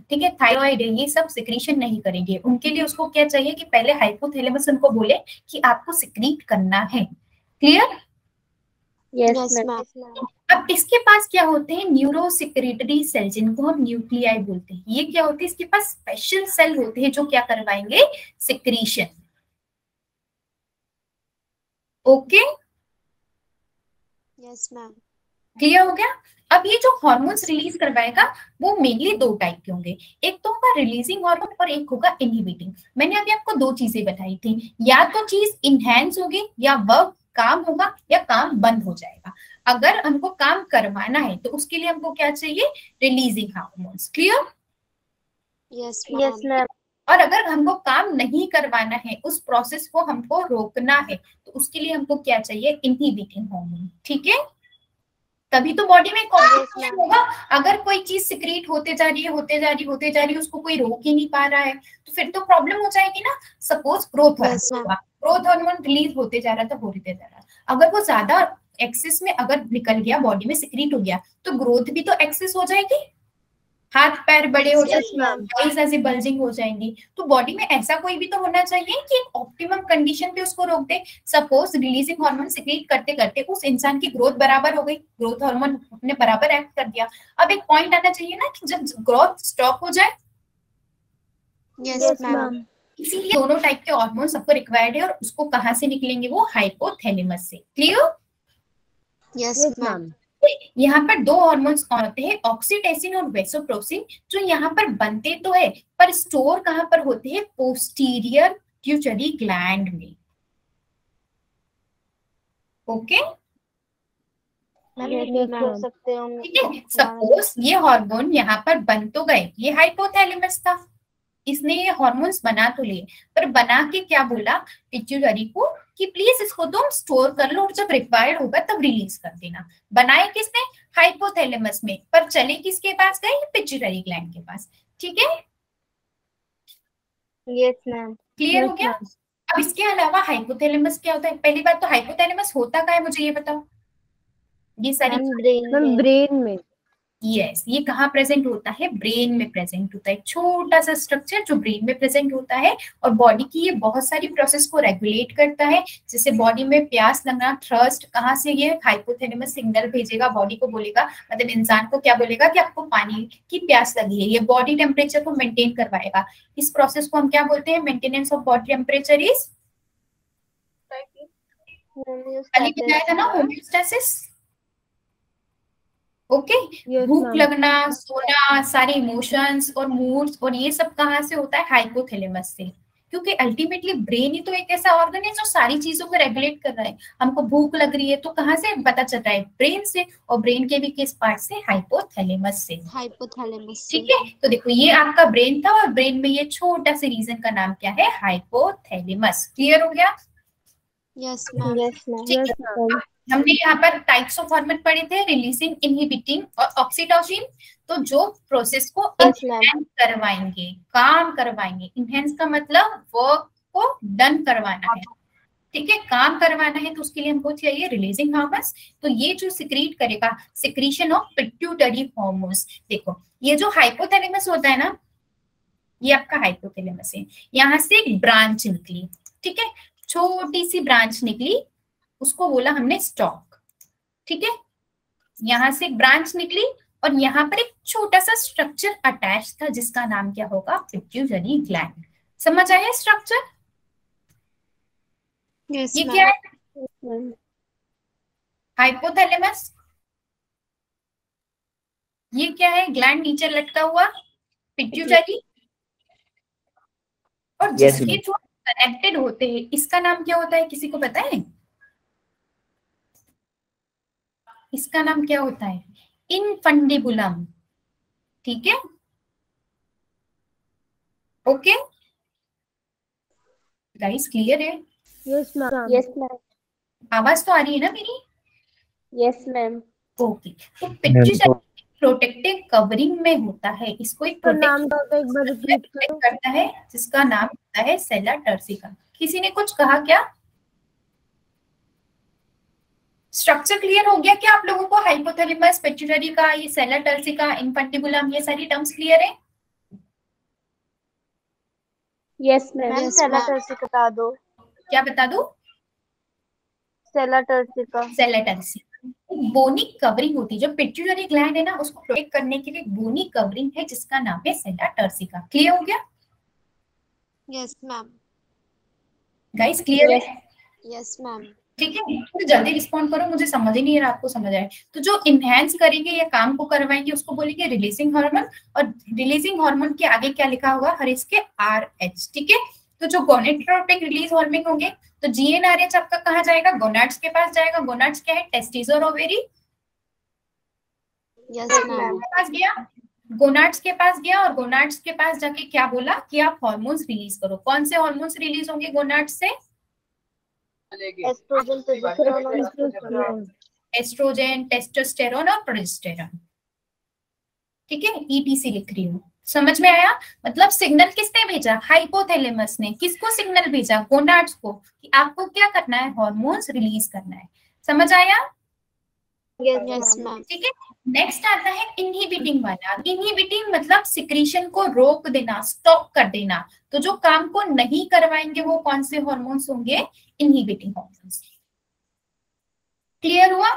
ठीक है, थायराइड है, ये सब सिक्रीशन नहीं करेंगे। उनके लिए उसको क्या चाहिए कि पहले हाइपोथैलेमस उनको बोले कि आपको सिक्रीट करना है। क्लियर? Yes ma'am. अब इसके पास क्या होते हैं? न्यूरो सिक्रेटरी सेल, जिनको हम न्यूक्लियाई बोलते हैं। ये क्या होते हैं? इसके पास स्पेशल सेल होते हैं जो क्या करवाएंगे? Secretion. Okay, yes ma'am. Clear हो गया? अब ये जो हार्मोन्स रिलीज करवाएगा वो मेनली दो टाइप के होंगे, एक तो होगा रिलीजिंग हार्मोन और एक होगा इनहिबिटिंग। मैंने अभी आपको दो चीजें बताई थी, या तो चीज इनहेंस होगी या वह काम होगा या काम बंद हो जाएगा। अगर हमको काम करवाना है तो उसके लिए हमको क्या चाहिए? Releasing hormones. Clear? Yes yes ma'am. Ma'am. और अगर हमको काम नहीं करवाना है, उस प्रोसेस को हमको रोकना है, तो उसके लिए हमको क्या चाहिए? Inhibiting hormone. ठीक है, तभी तो बॉडी में कॉम्प्लिकेशन होगा। अगर कोई चीज सिक्रीट होते जा रही है, होते जा रही, होते जा रही है, उसको कोई रोक ही नहीं पा रहा है, तो फिर तो प्रॉब्लम हो जाएगी ना। Suppose growth Yes, ma'am. Hormone, growth hormone release होते जा रहा था, होते जा रहा, अगर वो ज्यादा एक्सेस में अगर निकल गया, बॉडी में सिक्रीट हो गया, तो ग्रोथ भी तो एक्सेस हो जाएगी, हाथ पैर बड़े हो Yes, जाएंगे, ma'am. आईज ऐसे बल्जिंग हो जाएंगी। तो बॉडी में ऐसा कोई भी तो होना चाहिए कि एक ऑप्टिमम कंडीशन पे उसको रोक दे। सपोज रिलीजिंग हार्मोन सिक्रीट करते करते उस इंसान की ग्रोथ बराबर हो गई, ग्रोथ हार्मोन ने बराबर एक्ट कर दिया। अब एक पॉइंट आना चाहिए ना कि जब ग्रोथ स्टॉप हो जाए। Yes ma'am. इसीलिए दोनों टाइप के हार्मोन सबको रिक्वायर्ड है, और उसको कहाँ से निकलेंगे? वो हाइपोथैलेमस से। क्लियर? Yes ma'am. यहाँ पर दो हार्मोन्स होते हैं, ऑक्सीटोसिन और वेसोप्रोसिन, जो यहाँ पर बनते तो है पर स्टोर कहाँ पर होते हैं? पोस्टीरियर पिट्यूटरी ग्लैंड में। ओके, कर सकते हो। ठीक है। सपोज ये हार्मोन यहाँ पर बन तो गए, ये हाइपोथैलेमस था, इसने ये हार्मोन्स बना तो लिए, पर बना के क्या बोला पिट्यूटरी को कि प्लीज इसको तुम स्टोर कर लो और जब रिक्वायर्ड होगा तब रिलीज कर देना। बनाए किसने? हाइपोथैलेमस में, पर चले किसके पास गए? पिट्यूटरी ग्लैंड के पास। ठीक है, यस मैम। क्लियर हो गया? अब इसके अलावा हाइपोथैलेमस क्या होता है? पहली बात तो हाइपोथैलेमस होता क्या है, मुझे ये बताओ। ये सारी ब्रेन में। यस, ये कहाँ प्रेजेंट होता है? ब्रेन में प्रेजेंट होता है। छोटा सा स्ट्रक्चर जो ब्रेन में प्रेजेंट होता है, और बॉडी की ये बहुत सारी प्रोसेस को रेगुलेट करता है। जैसे बॉडी में प्यास लगना, थर्स्ट, कहाँ से ये हाइपोथैलेमस सिग्नल भेजेगा, बॉडी को बोलेगा, मतलब इंसान को क्या बोलेगा कि आपको पानी की प्यास लगी है। ये बॉडी टेम्परेचर को मेंटेन करवाएगा। इस प्रोसेस को हम क्या बोलते हैं? Maintenance of body temperature is, Ali बताया था ना, होम्योस्टेसिस। ओके, भूख लगना, सोना, सारे इमोशंस और मूड्स और ये सब कहाँ से होता है? हाइपोथैलेमस से। क्योंकि अल्टीमेटली ब्रेन ही तो एक ऐसा ऑर्गन है जो सारी चीजों को रेगुलेट कर रहा है। हमको भूख लग रही है तो कहाँ से पता चल रहा है? ब्रेन से, और ब्रेन के भी किस पार्ट से? हाइपोथैलेमस से। हाइपोथैलेमस। ठीक है, तो देखो ये आपका ब्रेन था, और ब्रेन में ये छोटा सा रीजन का नाम क्या है? हाइपोथैलेमस। क्लियर हो गया? Yes ma'am. Yes ma'am. हमने यहाँ पर टाइप्स ऑफ हार्मोन पढ़े थे, रिलीजिंग, इनहिबिटिंग और ऑक्सीटोसिन। तो जो प्रोसेस को इनहेंस करवाएंगे, काम करवाएंगे। इनहेंस का मतलब वर्क को डन करवाना है, ठीक है, काम करवाना है, तो उसके लिए हमको चाहिए रिलीजिंग हार्मोन्स। तो ये जो सिक्रीट करेगा, सिक्रीशन ऑफ पिट्यूटरी हार्मोन्स। देखो ये जो हाइपोथैलेमस होता है ना, ये आपका हाइपोथैलेमस है। यहाँ से एक ब्रांच निकली, ठीक है, छोटी सी ब्रांच निकली, उसको बोला हमने स्टॉक। ठीक है, यहां से एक ब्रांच निकली और यहाँ पर एक छोटा सा स्ट्रक्चर अटैच था जिसका नाम क्या होगा, पिट्यूटरी ग्लैंड। समझ आया स्ट्रक्चर? Yes, ये क्या ma'am. है? हाइपोथैलेमस। ये क्या है? ग्लैंड नीचे लटका हुआ, पिट्यूटरी। और Yes, जिसके ma'am. थ्रू कनेक्टेड होते हैं इसका नाम क्या होता है, किसी को पता है? इसका नाम क्या होता है? इनफंडिबुलम। ठीक है, ओके गाइस, क्लियर है? Yes ma'am. Yes ma'am. आवाज तो आ रही है ना मेरी? Yes ma'am. ओके, तो पिट्यूटरी प्रोटेक्टिव कवरिंग में होता है, इसको एक तो नाम प्रोटेक्ट तो एक बार रिपीट करो। करता है जिसका नाम होता है सेला टर्सिका। किसी ने कुछ कहा क्या? स्ट्रक्चर क्लियर हो गया क्या आप लोगों को? हाइपोथैलेमस, पिट्यूटरी का, ये सेला टर्सिका, इनफंटिबुलम, ये सारी टर्म्स क्लियर है? Yes ma'am. Yes, सेला ma'am. टर्सिका बता दो। क्या बता दो? सेला टर्सिका। सेला टर्सिका बोनी कवरिंग होती है, जो पिट्यूटरी ग्लैंड है ना उसको प्रोटेक्ट करने के लिए बोनी कवरिंग है जिसका नाम है सेला टर्सिका। क्लियर हो गया Yes, ma'am. गाइस? क्लियर है? Yes, ma'am. ठीक है, तो जल्दी रिस्पॉन्ड करो, मुझे समझ ही नहीं रहा आपको समझ आए तो। जो इनहेंस करेंगे या काम को करवाएंगे उसको बोलेंगे रिलीजिंग हार्मोन, और रिलीजिंग हार्मोन के आगे क्या लिखा होगा, हर इसके RH। ठीक है, तो जो गोनेटोट्रोपिक रिलीज हार्मोन होंगे तो GnRH आपका कहाँ जाएगा, गोनाड्स के पास जाएगा। गोनाड्स क्या है? टेस्टिस और ओवेरी। Yes, ma'am. के पास गया, गोनाड्स के पास गया, और गोनाड्स के पास जाके क्या बोला कि आप हार्मोन्स रिलीज करो। कौन से हार्मोन्स रिलीज होंगे गोनाड्स से? एस्ट्रोजन, प्रोजेस्टेरोन और टेस्टोस्टेरोन। एस्ट्रोजन, टेस्टोस्टेरोन और प्रोजेस्टेरोन। ठीक है, ETC लिख रही हूँ। समझ में आया? मतलब सिग्नल किसने भेजा? हाइपोथैलेमस ने। किसको सिग्नल भेजा? गोनाड्स को, कि आपको क्या करना है, हार्मोन्स रिलीज करना है। समझ आया? Yes, ma'am. ठीक है, नेक्स्ट आता है इनहिबिटिंग वाला। इनहिबिटिंग मतलब सिक्रीशन को रोक देना, स्टॉप कर देना। तो जो काम को नहीं करवाएंगे वो कौन से हार्मोन्स होंगे? Inhibiting hormones. क्लियर हुआ?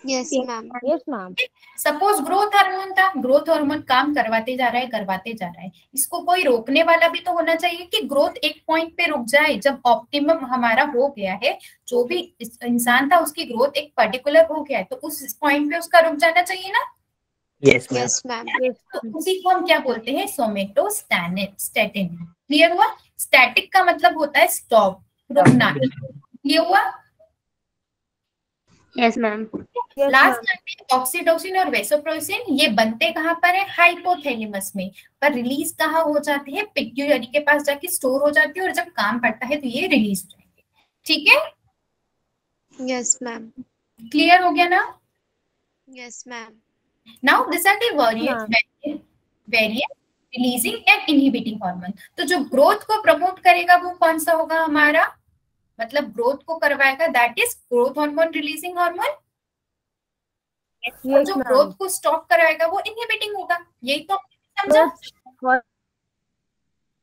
Yes, ma'am. Yes ma'am. Suppose growth hormone था, ग्रोथ हार्मोन काम करवाते जा रहा है, करवाते जा रहा है, इसको कोई रोकने वाला भी तो होना चाहिए कि ग्रोथ एक पॉइंट पे रुक जाए। जब ऑप्टिमम हमारा हो गया है, जो भी इंसान था उसकी ग्रोथ एक पर्टिकुलर हो गया है, तो उस पॉइंट पे उसका रुक जाना चाहिए ना। Yes, ma'am. Yes, ma'am. तो उसी को हम क्या बोलते हैं? सोमेटोस्टैटिन। क्लियर हुआ? स्टैटिक का मतलब होता है स्टॉप, रुकना। क्लियर हुआ? Yes ma'am. लास्ट ऑक्सीटोसिन और वेसोप्रेसिन, ये बनते कहाँ पर है? हाइपोथैलेमस में। पर रिलीज कहाँ हो जाते हैं? पिट्यूटरी के पास जाके स्टोर हो जाती है, और जब काम पड़ता है तो ये रिलीज हो जाएंगे। ठीक है, Yes, ma'am. क्लियर हो गया ना? Yes, ma'am. Now this are the variant releasing and inhibiting hormone. तो जो ग्रोथ को प्रमोट करेगा वो कौन सा होगा हमारा, मतलब ग्रोथ को करवाएगा, that is growth hormone releasing hormone. और जो ग्रोथ को स्टॉप कराएगा वो इनहिबिटिंग होगा। यही तो समझा?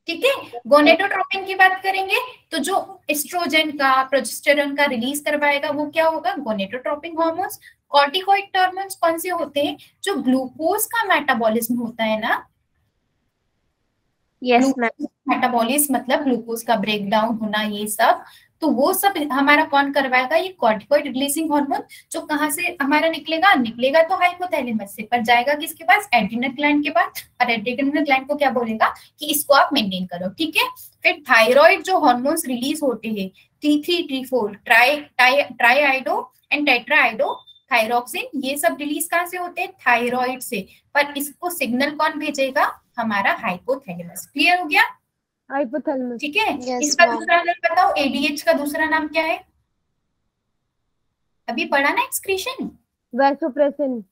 ठीक है, गोनेटोट्रोपिन की बात करेंगे तो जो एस्ट्रोजन का, प्रोजेस्टेरोन का रिलीज करवाएगा वो क्या होगा? गोनेटोट्रोपिक हार्मोन्स। कॉर्टिकॉइड हार्मोन्स कौन से होते हैं? जो ग्लूकोज का मेटाबॉलिज्म होता है ना, यस मैम। मेटाबॉलिज्म मतलब ग्लूकोज का ब्रेकडाउन होना, ये सब, तो वो सब हमारा कौन करवाएगा? ये कॉर्टिकॉइड रिलीजिंग हार्मोन। जो कहाँ से हमारा निकलेगा? निकलेगा तो हाइपोथैलेमस से, पर जाएगा किसके पास? एड्रिनल ग्लैंड के पास। और एड्रिनल ग्लैंड को क्या बोलेगा कि इसको आप मेंटेन करो। ठीक है, फिर थायराइड जो हार्मोन्स रिलीज होते हैं, T3 T4 ट्राइआइडो एंड टेट्राआइडो थायरोक्सिन, ये सब रिलीज कहाँ से होते हैं? थायराइड से। पर इसको सिग्नल कौन भेजेगा? हमारा हाइपोथैलेमस। क्लियर हो गया? हाइपोथैलेमस। ठीक है, Yes, इसका ma'am. दूसरा नाम बताओ। ADH का दूसरा नाम क्या है? अभी पढ़ा ना, एक्सक्रीशन, वैसोप्रेसिन।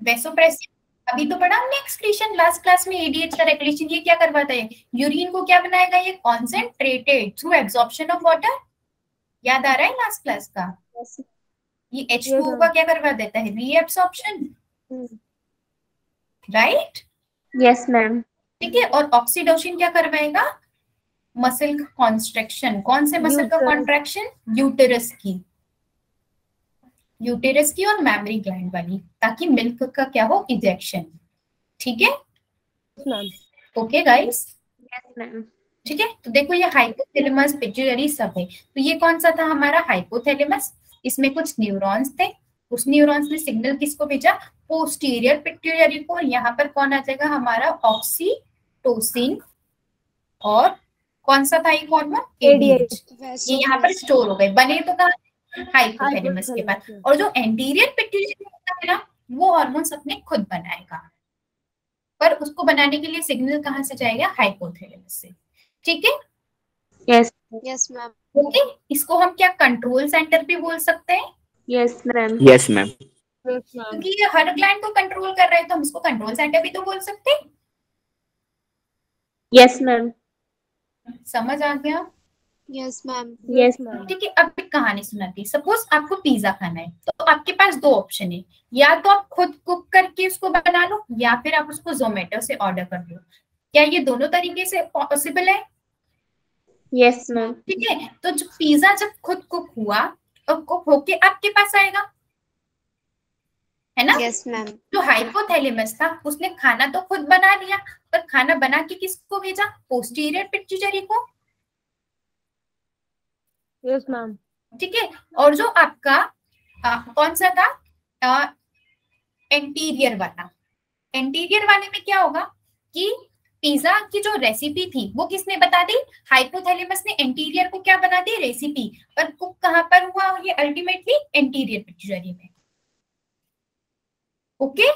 वेसोप्रेसिन। अभी तो पढ़ा हमने एक्सक्रीशन लास्ट क्लास में। ADH का रेगुलेशन ये क्या करवाता है? यूरिन को क्या बनाएगा? ये concentrated through absorption of water. याद आ रहा है लास्ट क्लास का? ये H2O का क्या करवा देता है? रीएब्सॉर्प्शन। राइट? Yes ma'am. ठीक है, और ऑक्सीडोसिन क्या करवाएगा? Muscle construction. कौन से मसल का कॉन्ट्रैक्शन? यूटेरस की। यूटेरस की और मैमरी ग्लैंड वाली, ताकि मिल्क का क्या हो, इजेक्शन। ठीक है, ma'am. Okay guys, yes ma'am. ठीक है। तो देखो ये हाइपोथैलेमस पिट्यूटरी सब है। तो ये कौन सा था हमारा हाइपोथैलेमस, इसमें कुछ न्यूरॉन्स थे, उस न्यूरॉन्स ने सिग्नल किसको भेजा, पोस्टीरियर पिट्यूटरी को। यहाँ पर कौन आ जाएगा हमारा ऑक्सीटोसिन, और कौन सा था एक हार्मोन, एडीएच। ये यहाँ पर स्टोर हो गए, बने तो कहाँ, हाइपोथैलेमस के पास। और जो एंटीरियर पिट्यूटरी होता है ना, वो हार्मोन्स अपने खुद बनाएगा, पर उसको बनाने के लिए सिग्नल कहाँ से जाएगा, हाइपोथैलेमस से। ठीक है, यस यस मैम। ओके। इसको हम क्या कंट्रोल सेंटर भी बोल सकते हैं, यस मैम। Yes ma'am. क्योंकि ये हर ग्लैंड को कंट्रोल कर रहा है, तो हम इसको कंट्रोल सेंटर भी तो बोल सकते हैं। Yes ma'am. समझ आ गया, यस मैम। Yes ma'am. ठीक है। अब एक कहानी सुनाती, सपोज आपको पिज्जा खाना है, तो आपके पास दो ऑप्शन है, या तो आप खुद कुक करके उसको बना लो, या फिर आप उसको जोमेटो से ऑर्डर कर लो। क्या ये दोनों तरीके से पॉसिबल है, यस मैम। ठीक है। तो जो पिज्जा जब खुद कुक हुआ और कुक होके आपके पास आएगा, है ना। Yes ma'am. जो हाइपोथैलेमस था उसने खाना तो खुद बना लिया, पर खाना बना के किसको भेजा, पोस्टीरियर पिट्यूटरी को। Yes ma'am. ठीक है, और जो आपका कौन सा था, एंटीरियर वाला, एंटीरियर वाले में क्या होगा कि पिज्जा की जो रेसिपी थी वो किसने बता दी, हाइपोथैलेमस ने एंटीरियर को क्या बना दी, रेसिपी। पर कुक कहां पर हुआ, ये अल्टीमेटली एंटीरियर पिट्यूटरी में। Okay,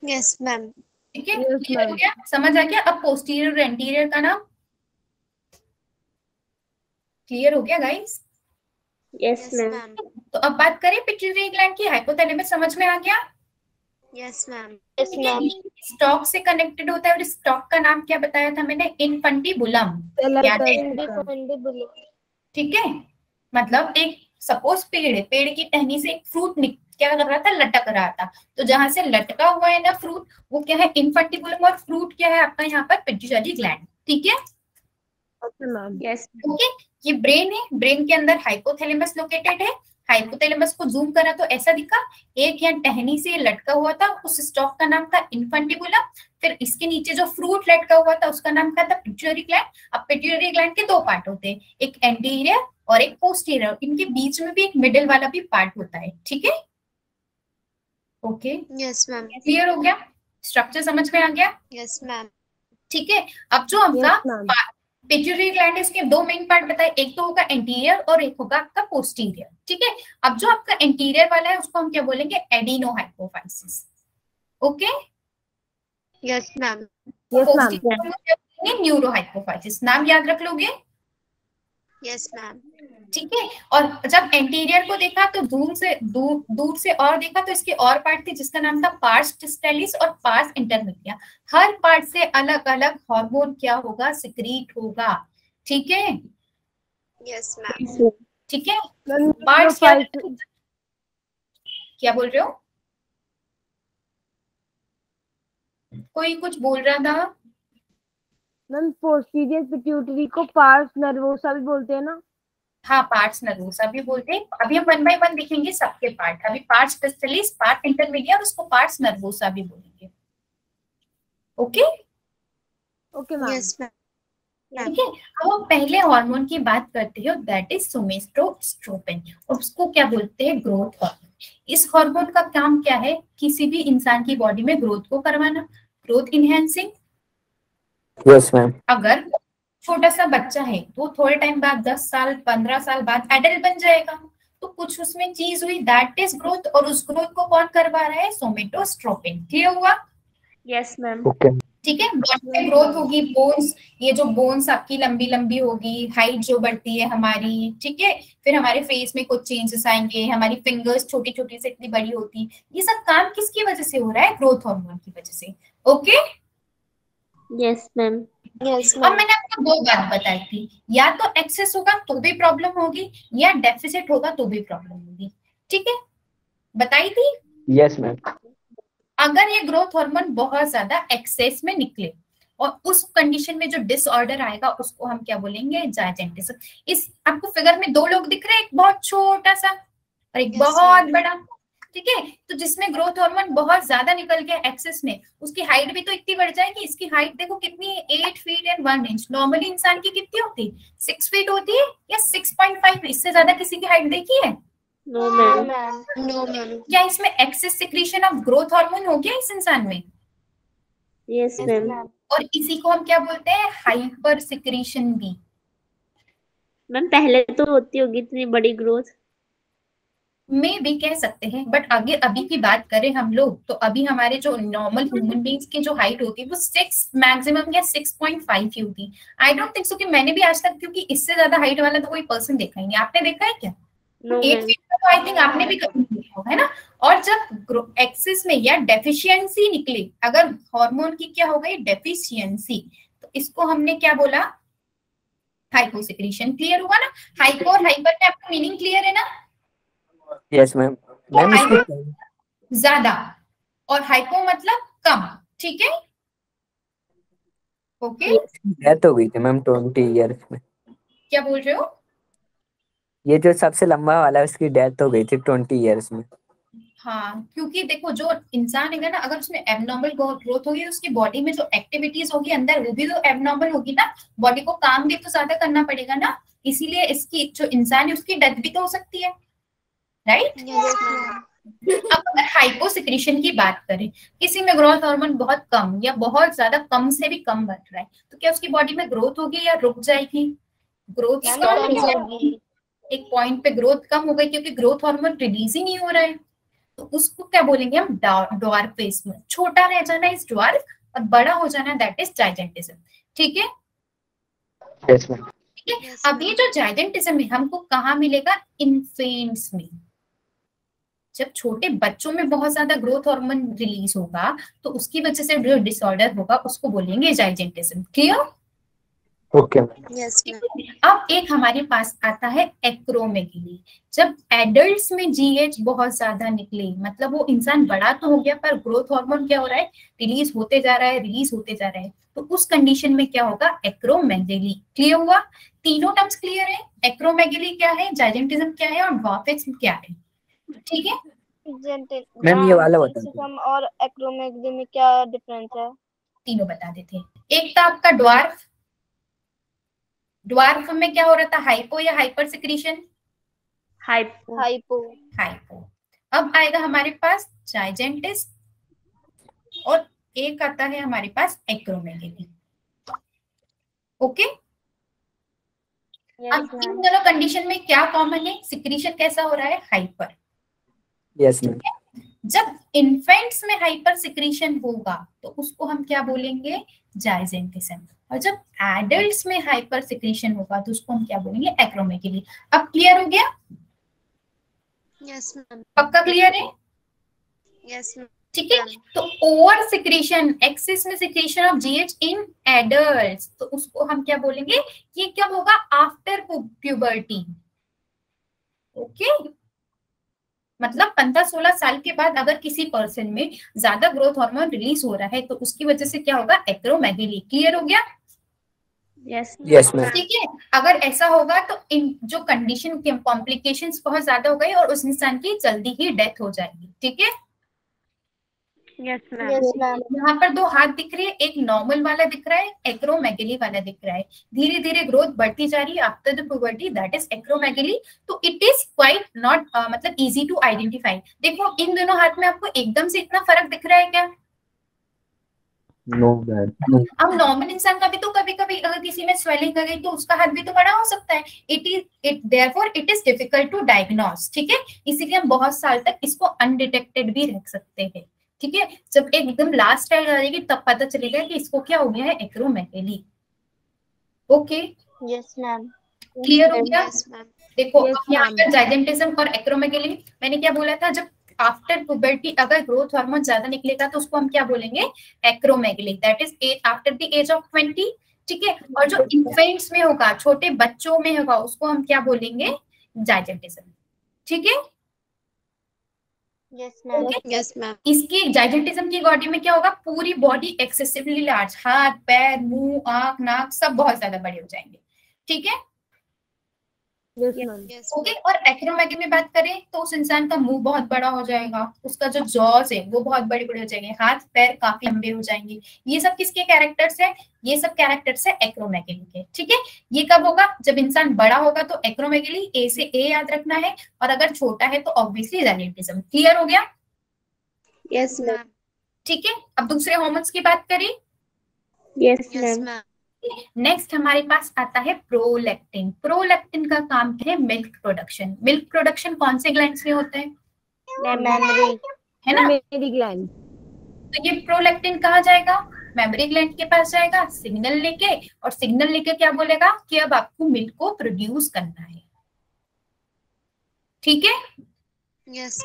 yes ma'am. ठीक है, Yes, क्लियर हो ma'am. गया, समझ आ गया। अब पोस्टीरियर और एंटीरियर का नाम क्लियर हो गया गाइस। Yes ma'am. तो अब बात करें पिट्यूटरी ग्लैंड की, हाइपोथैलेमस समझ में आ गया। Yes ma'am. Yes ma'am. Stock से कनेक्टेड होता है, और स्टॉक का नाम क्या बताया था मैंने, इनफंटिबुलम, याद है, ठीक है। मतलब एक सपोज पेड़ है, पेड़ की टहनी से एक फ्रूट क्या कर रहा था, लटक रहा था। तो जहां से लटका हुआ है ना फ्रूट, वो क्या है, इनफंटिबुलम, और फ्रूट क्या है आपका यहाँ पर, पिट्यूटरी ग्लैंड। ठीक है, ओके मैम। Yes okay. ये ब्रेन है, ब्रेन के अंदर हाइपोथैलेमस लोकेटेड है। हाइपोथैलेमस को जूम करा तो ऐसा दिखा, एक या टहनी से लटका हुआ था, उस स्टॉक का नाम था इनफंटिबुलम। फिर इसके नीचे जो फ्रूट लटका हुआ था उसका नाम क्या था, पिट्यूटरी ग्लैंड। अब पिट्यूटरी ग्लैंड के दो पार्ट होते हैं, एक एंटीरियर और एक पोस्टीरियर, इनके बीच में भी एक मिडिल वाला भी पार्ट होता है। ठीक है, ओके, यस मैम। क्लियर हो गया, स्ट्रक्चर समझ में आ गया। Yes ma'am. ठीक है, अब जो आपका Yes, ma'am. पिट्यूटरी ग्लैंड, इसके दो मेन पार्ट बताए, एक तो होगा एंटीरियर और एक होगा आपका पोस्टीरियर। ठीक है, अब जो आपका एंटीरियर वाला है उसको हम क्या बोलेंगे, adenohypophysis. Okay, yes ma'am. Yes, ma'am. Posterior को क्या बोलेंगे, न्यूरोहाइपोफाइसिस। नाम याद रख लोगे, यस मैम। ठीक है। और जब एंटीरियर को देखा तो दूर से और देखा तो इसके और पार्ट थे, जिसका नाम था पार्स डिस्टेलिस और पार्स इंटरमीडिया। हर पार्ट से अलग अलग हार्मोन क्या होगा, सिक्रीट होगा। ठीक है, यस मैम। ठीक है। Ma'am, पार्ट्स neurophytes- क्या बोल रहे हो, कोई कुछ बोल रहा था। मैम पोस्टीरियर पिट्यूटरी को पार्स नर्वोसा भी बोलते हैं ना। हाँ, पार्ट्स नर्वोसा भी बोलते हैं। अभी हम 1 बाय 1 देखेंगे सबके पार्ट। अभी पार्ट्स डिस्टलिस, पार्ट इंटरमीडिया, और उसको पार्ट्स नर्वोसा भी बोलेंगे। Okay, okay ma'am. Yes ma'am. ठीक है। अब हम पहले हार्मोन की बात करते हैं, दैट इज सोमेस्टोस्ट्रोपिन, और उसको क्या बोलते हैं, ग्रोथ हार्मोन। इस हार्मोन का काम क्या है, किसी भी इंसान की बॉडी में ग्रोथ को करवाना, ग्रोथ इनहेंसिंग। Yes ma'am. अगर छोटा सा बच्चा है तो थोड़े टाइम बाद, 10 साल 15 साल बाद एडल्ट बन जाएगा, तो कुछ उसमें चीज हुई, दैट इज ग्रोथ। और उस ग्रोथ को कौन करवा रहा है, सोमेटोस्ट्रोपिन। क्लियर हुआ, यस मैम। ओके। ठीक है। बॉडी में ग्रोथ होगी, बोन्स, ये जो बोन्स आपकी लंबी लंबी होगी, हाइट जो बढ़ती है हमारी, ठीक है। फिर हमारे फेस में कुछ चेंजेस आएंगे, हमारी फिंगर्स छोटी छोटी से इतनी बड़ी होती। ये सब काम किसकी वजह से हो रहा है, ग्रोथ हार्मोन की वजह से। Okay, yes ma'am. यस अब मैम। मैंने आपको दो बात बताई थी, या तो एक्सेस होगा तो भी प्रॉब्लम होगी, या डेफिसिट होगा तो भी प्रॉब्लम होगी। ठीक है, बताई थी। Yes ma'am. अगर ये ग्रोथ हार्मोन बहुत ज्यादा एक्सेस में निकले, और उस कंडीशन में जो डिसऑर्डर आएगा उसको हम क्या बोलेंगे, जायजेंटिस। इस आपको फिगर में दो लोग दिख रहे हैं, एक बहुत छोटा सा, और एक Yes, बहुत ma'am. बड़ा, ठीक है। तो जिसमें ग्रोथ हार्मोन बहुत ज्यादा निकल गया एक्सेस में, उसकी हाइट भी तो इतनी बढ़ जाएगी। इसकी हाइट देखो कितनी है, 8 फीट एंड 1 इंच। नॉर्मली इंसान की कितनी होती है, 6 फीट होती है या 6.5। इससे ज्यादा किसी की हाइट देखी है? No, ma'am. No, ma'am. क्या इसमें excess secretion of growth hormone हो गया इस इंसान में? Yes, ma'am. और इसी को हम क्या बोलते हैं, हाइपर सिक्रीशन भी। मैम पहले तो होती होगी इतनी बड़ी ग्रोथ। में भी कह सकते हैं, बट आगे अभी की बात करें हम लोग, तो अभी हमारे जो नॉर्मल ह्यूमन बींग्स की जो हाइट होती है वो 6 मैक्सिमम या 6.5 ही होती। आई डोंट थिंक सो कि मैंने भी आज तक, क्योंकि इससे ज्यादा हाइट वाला तो कोई पर्सन देखा ही नहीं। आपने देखा है क्या? No, 8 ma'am. फीट का तो आई थिंक आपने भी कभी नहीं देखा होगा, है ना। और जब एक्सिस में या डेफिशिएंसी निकले, अगर हार्मोन की क्या हो गई, डेफिशिएंसी, तो इसको हमने क्या बोला, हाइपोसिक्रीशन। क्लियर हुआ ना? हाइपो और हाइपर में आपका मीनिंग क्लियर है ना? Yes ma'am. मैम इसकी ज्यादा और हाइपो मतलब कम, ठीक है। ओके, डेथ हो गई थी मैम 20 इयर्स में। क्या बोल रहे हो? ये जो सबसे लंबा वाला है उसकी डेथ हो गई थी 20 इयर्स में। हाँ, क्योंकि देखो जो इंसान है ना, अगर उसमें एबनॉर्मल ग्रोथ होगी तो उसकी बॉडी में जो एक्टिविटीज होगी अंदर, वो भी तो एबनॉर्मल होगी ना। बॉडी को काम भी तो ज्यादा करना पड़ेगा ना, इसीलिए इसकी जो इंसान है उसकी डेथ भी तो हो सकती है, राइट। Yes, ma'am. अब अगर हाइपोसिक्रीशन की बात करें, किसी में ग्रोथ हार्मोन बहुत कम या बहुत ज्यादा कम से भी कम बढ़ रहा है, तो क्या उसकी बॉडी में ग्रोथ होगी या रुक जाएगी? ग्रोथ स्टॉप हो जाएगी। एक पॉइंट पे ग्रोथ कम हो गई क्योंकि ग्रोथ हार्मोन रिलीज ही नहीं हो रहा है, तो उसको क्या बोलेंगे हम, ड्वार्फिज्म। छोटा रह जाना इज ड्वार्फ और बड़ा हो जाना दैट इज जाइजेंटिज्म, ठीक है। Yes ma'am. ठीक है, अब ये जो जाइजेंटिज्म है हमको कहाँ मिलेगा, इन्फेंट्स में। जब छोटे बच्चों में बहुत ज्यादा ग्रोथ हार्मोन रिलीज होगा तो उसकी वजह से जो डिसऑर्डर होगा उसको बोलेंगे gigantism. Clear? Okay ma'am. Yes, ma'am. अब एक हमारे पास आता है एक्रोमेगली। जब एडल्ट्स में जीएच बहुत ज्यादा निकले, मतलब वो इंसान बड़ा तो हो गया पर ग्रोथ हार्मोन क्या हो रहा है, रिलीज होते जा रहा है, रिलीज होते जा रहा है, तो उस कंडीशन में क्या होगा, एक्रोमेगली। क्लियर हुआ? तीनों टर्म्स क्लियर है? एक्रोमेगली क्या है, जाइजेंटिज्म क्या है और ड्वार्फिज्म क्या है, ठीक है। मैम ये वाला बता दो। और एक्रोमेगली में क्या डिफरेंस है? तीनों बता देते हैं। एक था आपका ड्वार्फ। ड्वार्फ में क्या हो रहा था, हाइपो या हाइपर सिक्रीशन? Hypo. हाइपो। अब आएगा हमारे पास जाइजेंटिस और एक आता है हमारे पास एक्रोमेगली। ओके, अब इन दोनों कंडीशन में क्या कॉमन है, सिक्रीशन कैसा हो रहा है, हाइपर। Yes ma'am. जब इन्फेंट्स में हाइपर सिक्रीशन होगा तो उसको हम क्या बोलेंगे, जाइजेंटिज्म। और जब एडल्ट्स में हाइपर सिक्रीशन होगा तो उसको हम क्या बोलेंगे, एक्रोमेगली। अब क्लियर हो गया? Yes, ma'am. पक्का क्लियर है? Yes, ma'am. ठीक है। तो ओवर सिक्रीशन, एक्सेस में secretion of GH in adults, तो उसको हम क्या बोलेंगे, ये क्या होगा, आफ्टर प्यूबर्टी। ओके, मतलब 15-16 साल के बाद अगर किसी पर्सन में ज्यादा ग्रोथ हार्मोन रिलीज हो रहा है तो उसकी वजह से क्या होगा, एक्रोमेगली। क्लियर हो गया? Yes. Yes ma'am. ठीक है। अगर ऐसा होगा तो इन जो कंडीशन के कॉम्प्लिकेशंस बहुत ज्यादा हो गई और उस इंसान की जल्दी ही डेथ हो जाएगी, ठीक है। Yes, ma'am. यहाँ पर दो हाथ दिख रहे हैं, एक नॉर्मल वाला दिख रहा है, एक्रोमेगली वाला दिख रहा है। धीरे धीरे ग्रोथ बढ़ती जा रही है after the puberty, that is acromegaly. तो इट इज क्वाइट नॉट मतलब इजी टू आइडेंटिफाई। देखो इन दोनों हाथ में आपको एकदम से इतना फर्क दिख रहा है क्या? No ma'am. अब नॉर्मल इंसान का भी तो कभी कभी अगर किसी में स्वेलिंग आ गई तो उसका हाथ भी तो बड़ा हो सकता है। Therefore it is difficult to diagnose, ठीक है। इसीलिए हम बहुत साल तक इसको अनडिटेक्टेड भी रख सकते हैं, ठीक है। जब एकदम लास्ट स्टेज आ जाएगी तब पता चलेगा कि इसको क्या हो गया है, acromegaly. Okay, yes ma'am. Clear हो गया? Yes, ma'am. देखो Yes, अब यहाँ ma'am. पर जाइजेंटिज्म और एक्रोमेगली मैंने क्या बोला था, जब आफ्टर पुबर्टी अगर ग्रोथ हार्मोन ज्यादा निकलेगा तो उसको हम क्या बोलेंगे, acromegaly, that is after the age of 20, ठीक है। और जो इन्फेंट्स में होगा, छोटे बच्चों में होगा, उसको हम क्या बोलेंगे, जाइजेंटिज्म, ठीक है। Yes ma'am. Yes, ma'am. इसकी जाइजेंटिज्म की बॉडी में क्या होगा, पूरी बॉडी एक्सेसिवली लार्ज, हाथ पैर मुंह आंख नाक सब बहुत ज्यादा बड़े हो जाएंगे, ठीक है। Yes ma'am. ओके। और एक्रोमेगी में बात करें तो उस इंसान का मुंह बहुत बड़ा हो जाएगा, उसका जो जॉज है वो बहुत बड़े बड़े हो जाएंगे, हाथ पैर काफी लंबे हो जाएंगे। ये सब किसके कैरेक्टर्स है? ये सब कैरेक्टर्स है एक्रोमेगली के। ठीक है, ये कब होगा? जब इंसान बड़ा होगा तो एक्रोमेगली, ए से ए याद रखना है, और अगर छोटा है तो ऑब्वियसली जेनेटिज्म। क्लियर हो गया? Yes ma'am. ठीक है, अब दूसरे हॉर्मोन्स की बात करें। Yes ma'am. नेक्स्ट हमारे पास आता है प्रोलैक्टिन। प्रोलैक्टिन का काम है मिल्क प्रोडक्शन। मिल्क प्रोडक्शन कौन से ग्लैंड्स में होता है? मेमोरी है ना? Memory gland. तो ये प्रोलैक्टिन कहाँ जाएगा? मेमोरी ग्लैंड के पास जाएगा सिग्नल लेके, और सिग्नल लेके क्या बोलेगा कि अब आपको मिल्क को प्रोड्यूस करना है। ठीक है? Yes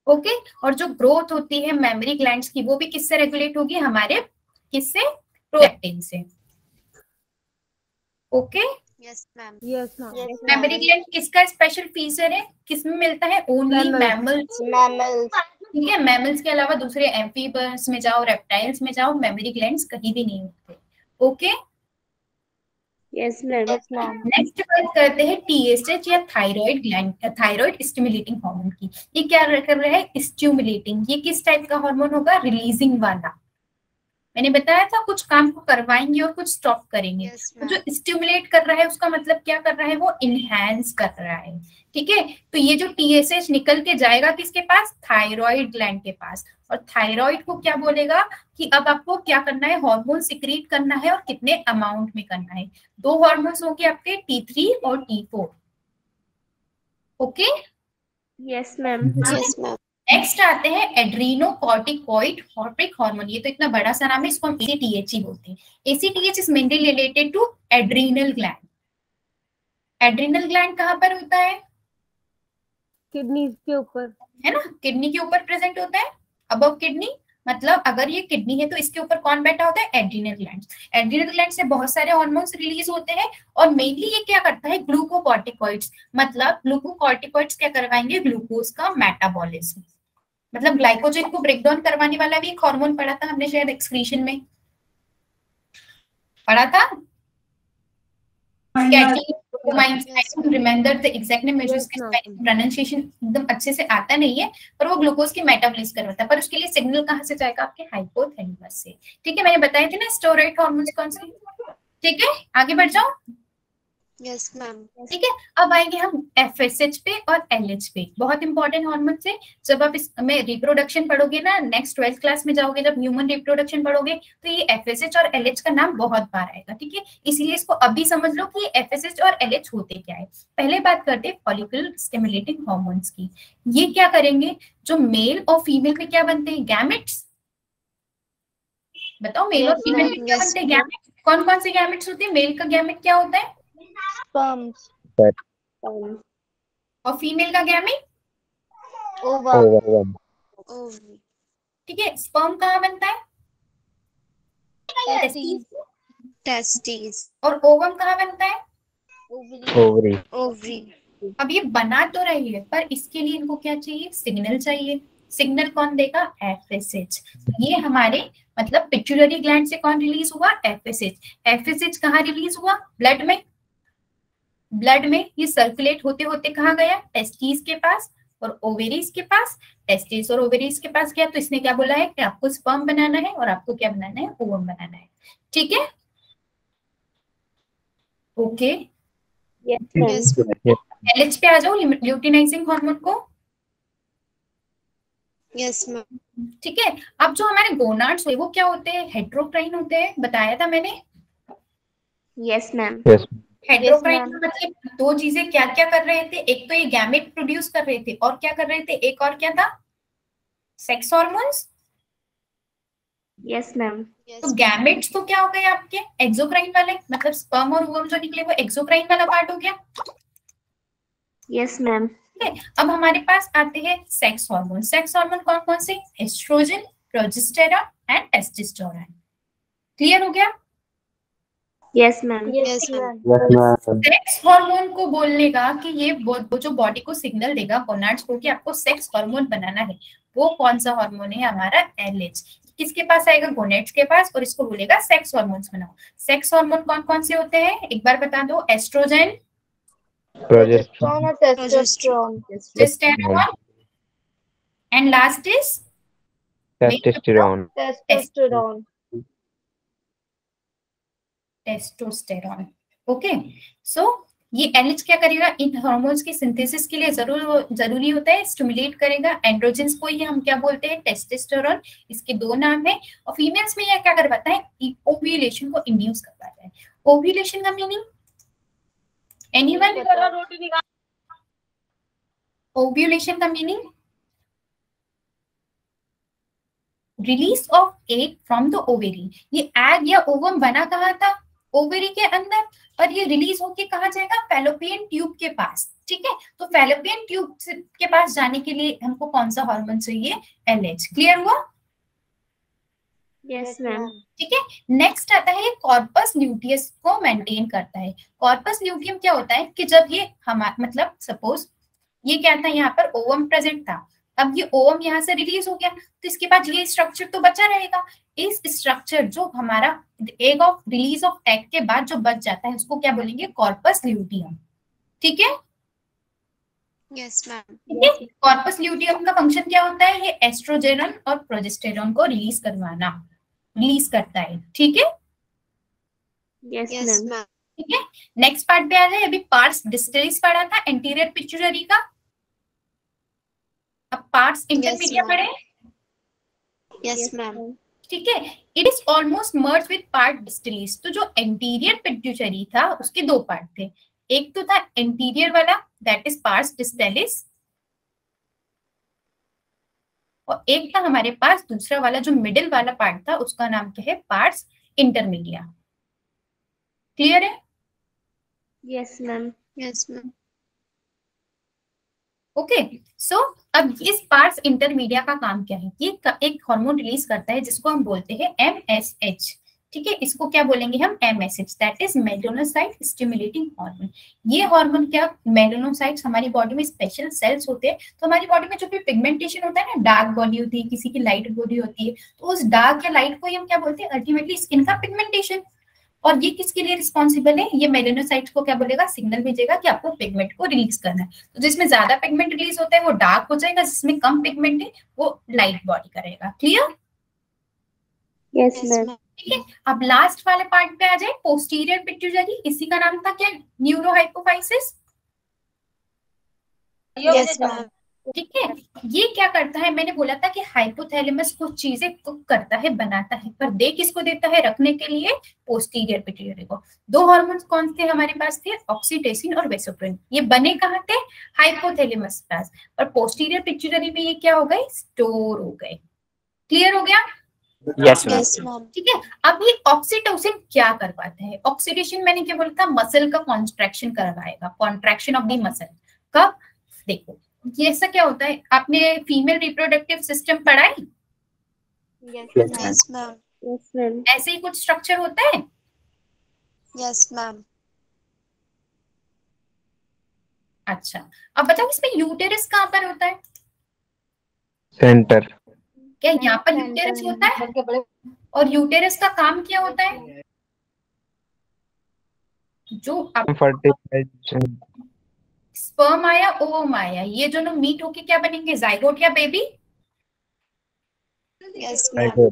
okay. और जो ग्रोथ होती है मेमोरी ग्लैंड्स की वो भी किससे रेगुलेट होगी? हमारे किससे? प्रोलैक्टिन से। Okay. Yes ma'am. Yes ma'am. Memory gland किसका स्पेशल फीचर है? किसमें मिलता है? Only mammals. ठीक है, मैमल्स के अलावा दूसरे एम्फीबियंस में जाओ, रेप्टाइल्स में जाओ, मेमोरी ग्लैंड्स कहीं भी नहीं होते। ओके। Yes ma'am. नेक्स्ट बात करते हैं टीएसएच या thyroid gland, thyroid stimulating hormone की। ये क्या कर रहा है? स्टिमुलेटिंग। ये किस टाइप का हार्मोन होगा? रिलीजिंग वाला। मैंने बताया था कुछ काम को करवाएंगे और कुछ स्टॉप करेंगे। तो जो स्टिमुलेट कर रहा है उसका मतलब क्या कर रहा है? वो इनहैंस कर रहा है। ठीक है, तो ये जो टीएसएच निकल के जाएगा किसके पास? थायराइड ग्लैंड के पास। और थायराइड को क्या बोलेगा कि अब आपको क्या करना है? हार्मोन सिक्रीट करना है, और कितने अमाउंट में करना है। दो हार्मोन्स होंगे आपके, T3 और T4। Okay. Yes ma'am. Yes ma'am. Next आते हैं एड्रीनोकॉर्टिकॉइड हार्मोन। ये तो इतना बड़ा सा नाम है, इसको हम एसीटीएच ही बोलते हैं। ACTH is mainly related to adrenal gland. Adrenal gland कहाँ पर होता है? किडनी के ऊपर, है ना? किडनी के ऊपर प्रेजेंट होता है, अबव किडनी। मतलब अगर ये किडनी है तो इसके ऊपर कौन बैठा होता है? Adrenal gland. एड्रीनल ग्लैंड से बहुत सारे हार्मोन्स रिलीज होते हैं, और मेनली ये क्या करता है? ग्लूकोकॉर्टिकॉइड्स। मतलब ग्लूकोकॉर्टिकॉइड्स क्या करवाएंगे? ग्लूकोज का मेटाबॉलिज्म। मतलब ग्लाइकोजन को ब्रेक डाउन करवाने वाला भी एक हार्मोन पढ़ा था हमने, शायद एक्सक्रीशन में पढ़ा था। रिमेंबर द एग्जैक्ट नेम, मुझे इसका प्रोनाउंसिएशन एकदम अच्छे से आता नहीं है, पर वो ग्लूकोज की मेटाबॉलिज करवाता है। पर उसके लिए सिग्नल कहाँ से जाएगा? आपके हाइपोथैलेमस से। ठीक है, मैंने बताए थे ना स्टेरॉइड हार्मोन्स कौन से। ठीक है, आगे बढ़ जाओ। Yes ma'am. ठीक है, अब आएंगे हम एफएसएच पे और एलएच पे। बहुत इंपॉर्टेंट हार्मोन से। जब आप इसमें रिप्रोडक्शन पढ़ोगे ना, नेक्स्ट 12th क्लास में जाओगे, जब ह्यूमन रिप्रोडक्शन पढ़ोगे, तो ये एफएसएच और एलएच का नाम बहुत बार आएगा। ठीक है, इसीलिए इसको अभी समझ लो कि एफएसएच और एलएच होते क्या है। पहले बात करते हैं फॉलिकुलर स्टिमुलेटिंग हार्मोन्स की। ये क्या करेंगे? जो मेल और फीमेल में क्या बनते हैं? गैमेट्स। बताओ, मेल और फीमेल में क्या बनते हैं? गैमेट्स। कौन कौन से गैमेट्स होते हैं? मेल का गैमेट क्या होता है? स्पर्म्स। और फीमेल का गैमेट? ओवम। ठीक है, स्पर्म कहाँ बनता है? टेस्टिस। और ओवम कहाँ बनता है? ओवरी। ओवरी। अब ये बना तो रही है, पर इसके लिए इनको क्या चाहिए? सिग्नल चाहिए। सिग्नल कौन देगा? एफएसएच। ये हमारे मतलब पिट्यूटरी ग्लैंड से कौन रिलीज हुआ? एफएसएच। एफएसएच कहाँ रिलीज हुआ? ब्लड में। ब्लड में ये सर्कुलेट होते होते कहाँ गया? टेस्टिस के पास और ओवेरीज के पास। टेस्टिस और ओवेरीज के पास गया, तो इसने क्या बोला है कि आपको स्पर्म बनाना है, और आपको क्या बनाना है? ओवम बनाना है। ठीक है, ओके। यस एलएच पे आ जाओ, ल्यूटिनाइजिंग हार्मोन को। Yes ma'am. ठीक है, अब जो हमारे गोनाड्स है वो क्या होते हैं? हेट्रोक्राइन होते हैं, बताया था मैंने। Yes ma'am. हेट्रोक्राइन का मतलब दो चीजें क्या क्या कर रहे थे? एक तो ये गैमेट प्रोड्यूस कर रहे थे, और क्या कर रहे थे? एक और क्या था? Sex hormones. Yes ma'am. तो गैमेट्स तो क्या हो गए आपके? एक्सोक्राइन वाले, मतलब स्पर्म और ओवम जो निकले वो एक्सोक्राइन वाला पार्ट हो गया। Yes ma'am. ठीक है, अब हमारे पास आते हैं सेक्स हार्मोन। सेक्स हार्मोन कौन कौन से? Estrogen, progesterone and testosterone. Clear हो गया? Yes ma'am. Yes ma'am. Sex hormone को बोलने का कि ये वो जो बॉडी को सिग्नल देगा गोनाड्स को कि आपको सेक्स हार्मोन बनाना है, वो कौन सा हार्मोन है? हमारा एलएच। किसके पास आएगा? गोनेट्स के पास, और इसको बोलेगा सेक्स हार्मोन्स बनाओ। सेक्स हार्मोन कौन कौन से होते हैं? एक बार बता दो। एस्ट्रोजन, प्रोजेस्टेरोन और testosterone. Testosterone and last is testosterone testosterone. Testosterone. Okay, so ये एनएच क्या करेगा, इन हार्मोन्स की सिंथेसिस के लिए जरूरी होता है, स्टिमुलेट करेगा एंड्रोजेंस को, ये हम क्या बोलते हैं, टेस्टोस्टेरोन। इसके दो नाम है। और फीमेल्स में ये क्या करवाता है, ओव्यूलेशन को इंड्यूस करवाता है। ओव्यूलेशन का मीनिंग एनीवन? ओव्यूलेशन का meaning release of egg from the ovary. ये एग या ओवम बना कहाँ था, ओवेरी के अंदर, और ये रिलीज होके कहाँ जाएगा, फैलोपियन ट्यूब के पास। ठीक है, तो फैलोपियन ट्यूब के पास जाने के लिए हमको कौन सा हार्मोन चाहिए, एलएच। क्लियर हुआ? Yes ma'am. ठीक है, नेक्स्ट आता है कॉर्पस ल्यूटियस को मेंटेन करता है। कॉर्पस ल्यूटियम क्या होता है कि जब ये हमारा मतलब सपोज ये क्या था, यहाँ पर ओवम प्रेजेंट था, अब ये ओवम यहाँ से रिलीज हो गया, तो इसके बाद ये स्ट्रक्चर तो बचा रहेगा। इस स्ट्रक्चर जो हमारा egg of release of egg के बाद जो बच जाता है उसको क्या बोलेंगे, कॉर्पस ल्यूटियम। ठीक है, यस मैम। ठीक है, कॉर्पस ल्यूटियम का फंक्शन क्या होता है, ये एस्ट्रोजेन और प्रोजेस्टेरोन को रिलीज करता है। ठीक है, यस मैम। ठीक है, नेक्स्ट पार्ट पे आ जाए। अभी पार्स डिस्टलिस पढ़ा था, एंटीरियर पिट्यूटरी का। अब पार्ट्स इंटरमीडिया पढ़े। Yes ma'am. ठीक है, it is almost merge with part distalis. तो जो एंटीरियर पिट्यूटरी था उसके दो पार्ट थे, एक तो था एंटीरियर वाला दैट इज पार्स डिस्टलिस, और एक था हमारे पास दूसरा वाला जो मिडिल वाला पार्ट था, उसका नाम क्या है, पार्स इंटरमीडिया। क्लियर है? Yes ma'am. Yes ma'am. Okay, so अब इस पार्स इंटरमीडिया का काम क्या है, ये एक हार्मोन रिलीज करता है जिसको हम बोलते हैं MSH। ठीक है, इसको क्या बोलेंगे हम, MSH, that is melanocyte stimulating hormone. ये हार्मोन क्या, मेलानोसाइट्स हमारी बॉडी में स्पेशल सेल्स होते हैं, तो हमारी बॉडी में जो भी पिगमेंटेशन होता है ना, डार्क बॉडी होती है, किसी की लाइट बॉडी होती है, तो उस डार्क या लाइट को हम क्या बोलते हैं, अल्टीमेटली स्किन का पिगमेंटेशन। और ये किसके लिए रिस्पॉन्सिबल है, ये मेलानोसाइट्स को क्या बोलेगा, सिग्नल भेजेगा कि आपको पिगमेंट को रिलीज करना है। तो जिसमें ज्यादा पिगमेंट रिलीज होता है वो डार्क हो जाएगा, जिसमें कम पिगमेंट है वो लाइट बॉडी करेगा। क्लियर? Yes ma'am. ठीक है, अब लास्ट वाले पार्ट पे आ जाए, पोस्टीरियर पिट्यूटरी। इसी का नाम था क्या, न्यूरोहाइपोफाइसिस। Yes ma'am. ठीक है, ये क्या करता है, मैंने बोला था कि हाइपोथैलेमस कुछ चीजें कुक करता है, बनाता है, पर दे किसको देता है, रखने के लिए पोस्टीरियर पिट्यूटरी को। दो हार्मोन्स कौन थे हमारे पास थे, ऑक्सीटोसिन और वेसोप्रिन। ये बने कहाँ थे, हाइपोथैलेमस पास, और पोस्टीरियर पिट्यूटरी में ये क्या हो गए, स्टोर हो गए। क्लियर हो गया? Yes ma'am. ठीक है, अब ये ऑक्सीटोसिन क्या करवाता है, ऑक्सीडेशन मैंने क्या बोला था, मसल का कॉन्ट्रैक्शन करवाएगा, कॉन्ट्रैक्शन ऑफ द मसल। कब, देखो ये ऐसा क्या होता है, आपने फीमेल रिप्रोडक्टिव सिस्टम पढ़ा है? Yes ma'am. Yes ma'am. ऐसे ही कुछ स्ट्रक्चर होता है? Yes ma'am. अच्छा, अब बताओ इसमें यूटेरस कहाँ पर होता है, सेंटर क्या यहाँ पर यूटेरस होता है? और यूटेरस का काम क्या होता है, जो फर्टिलाइजेशन स्पर्म आया, ओवम आया, ये दोनों मीट होके क्या बनेंगे, जाइगोट या बेबी। Yes ma'am.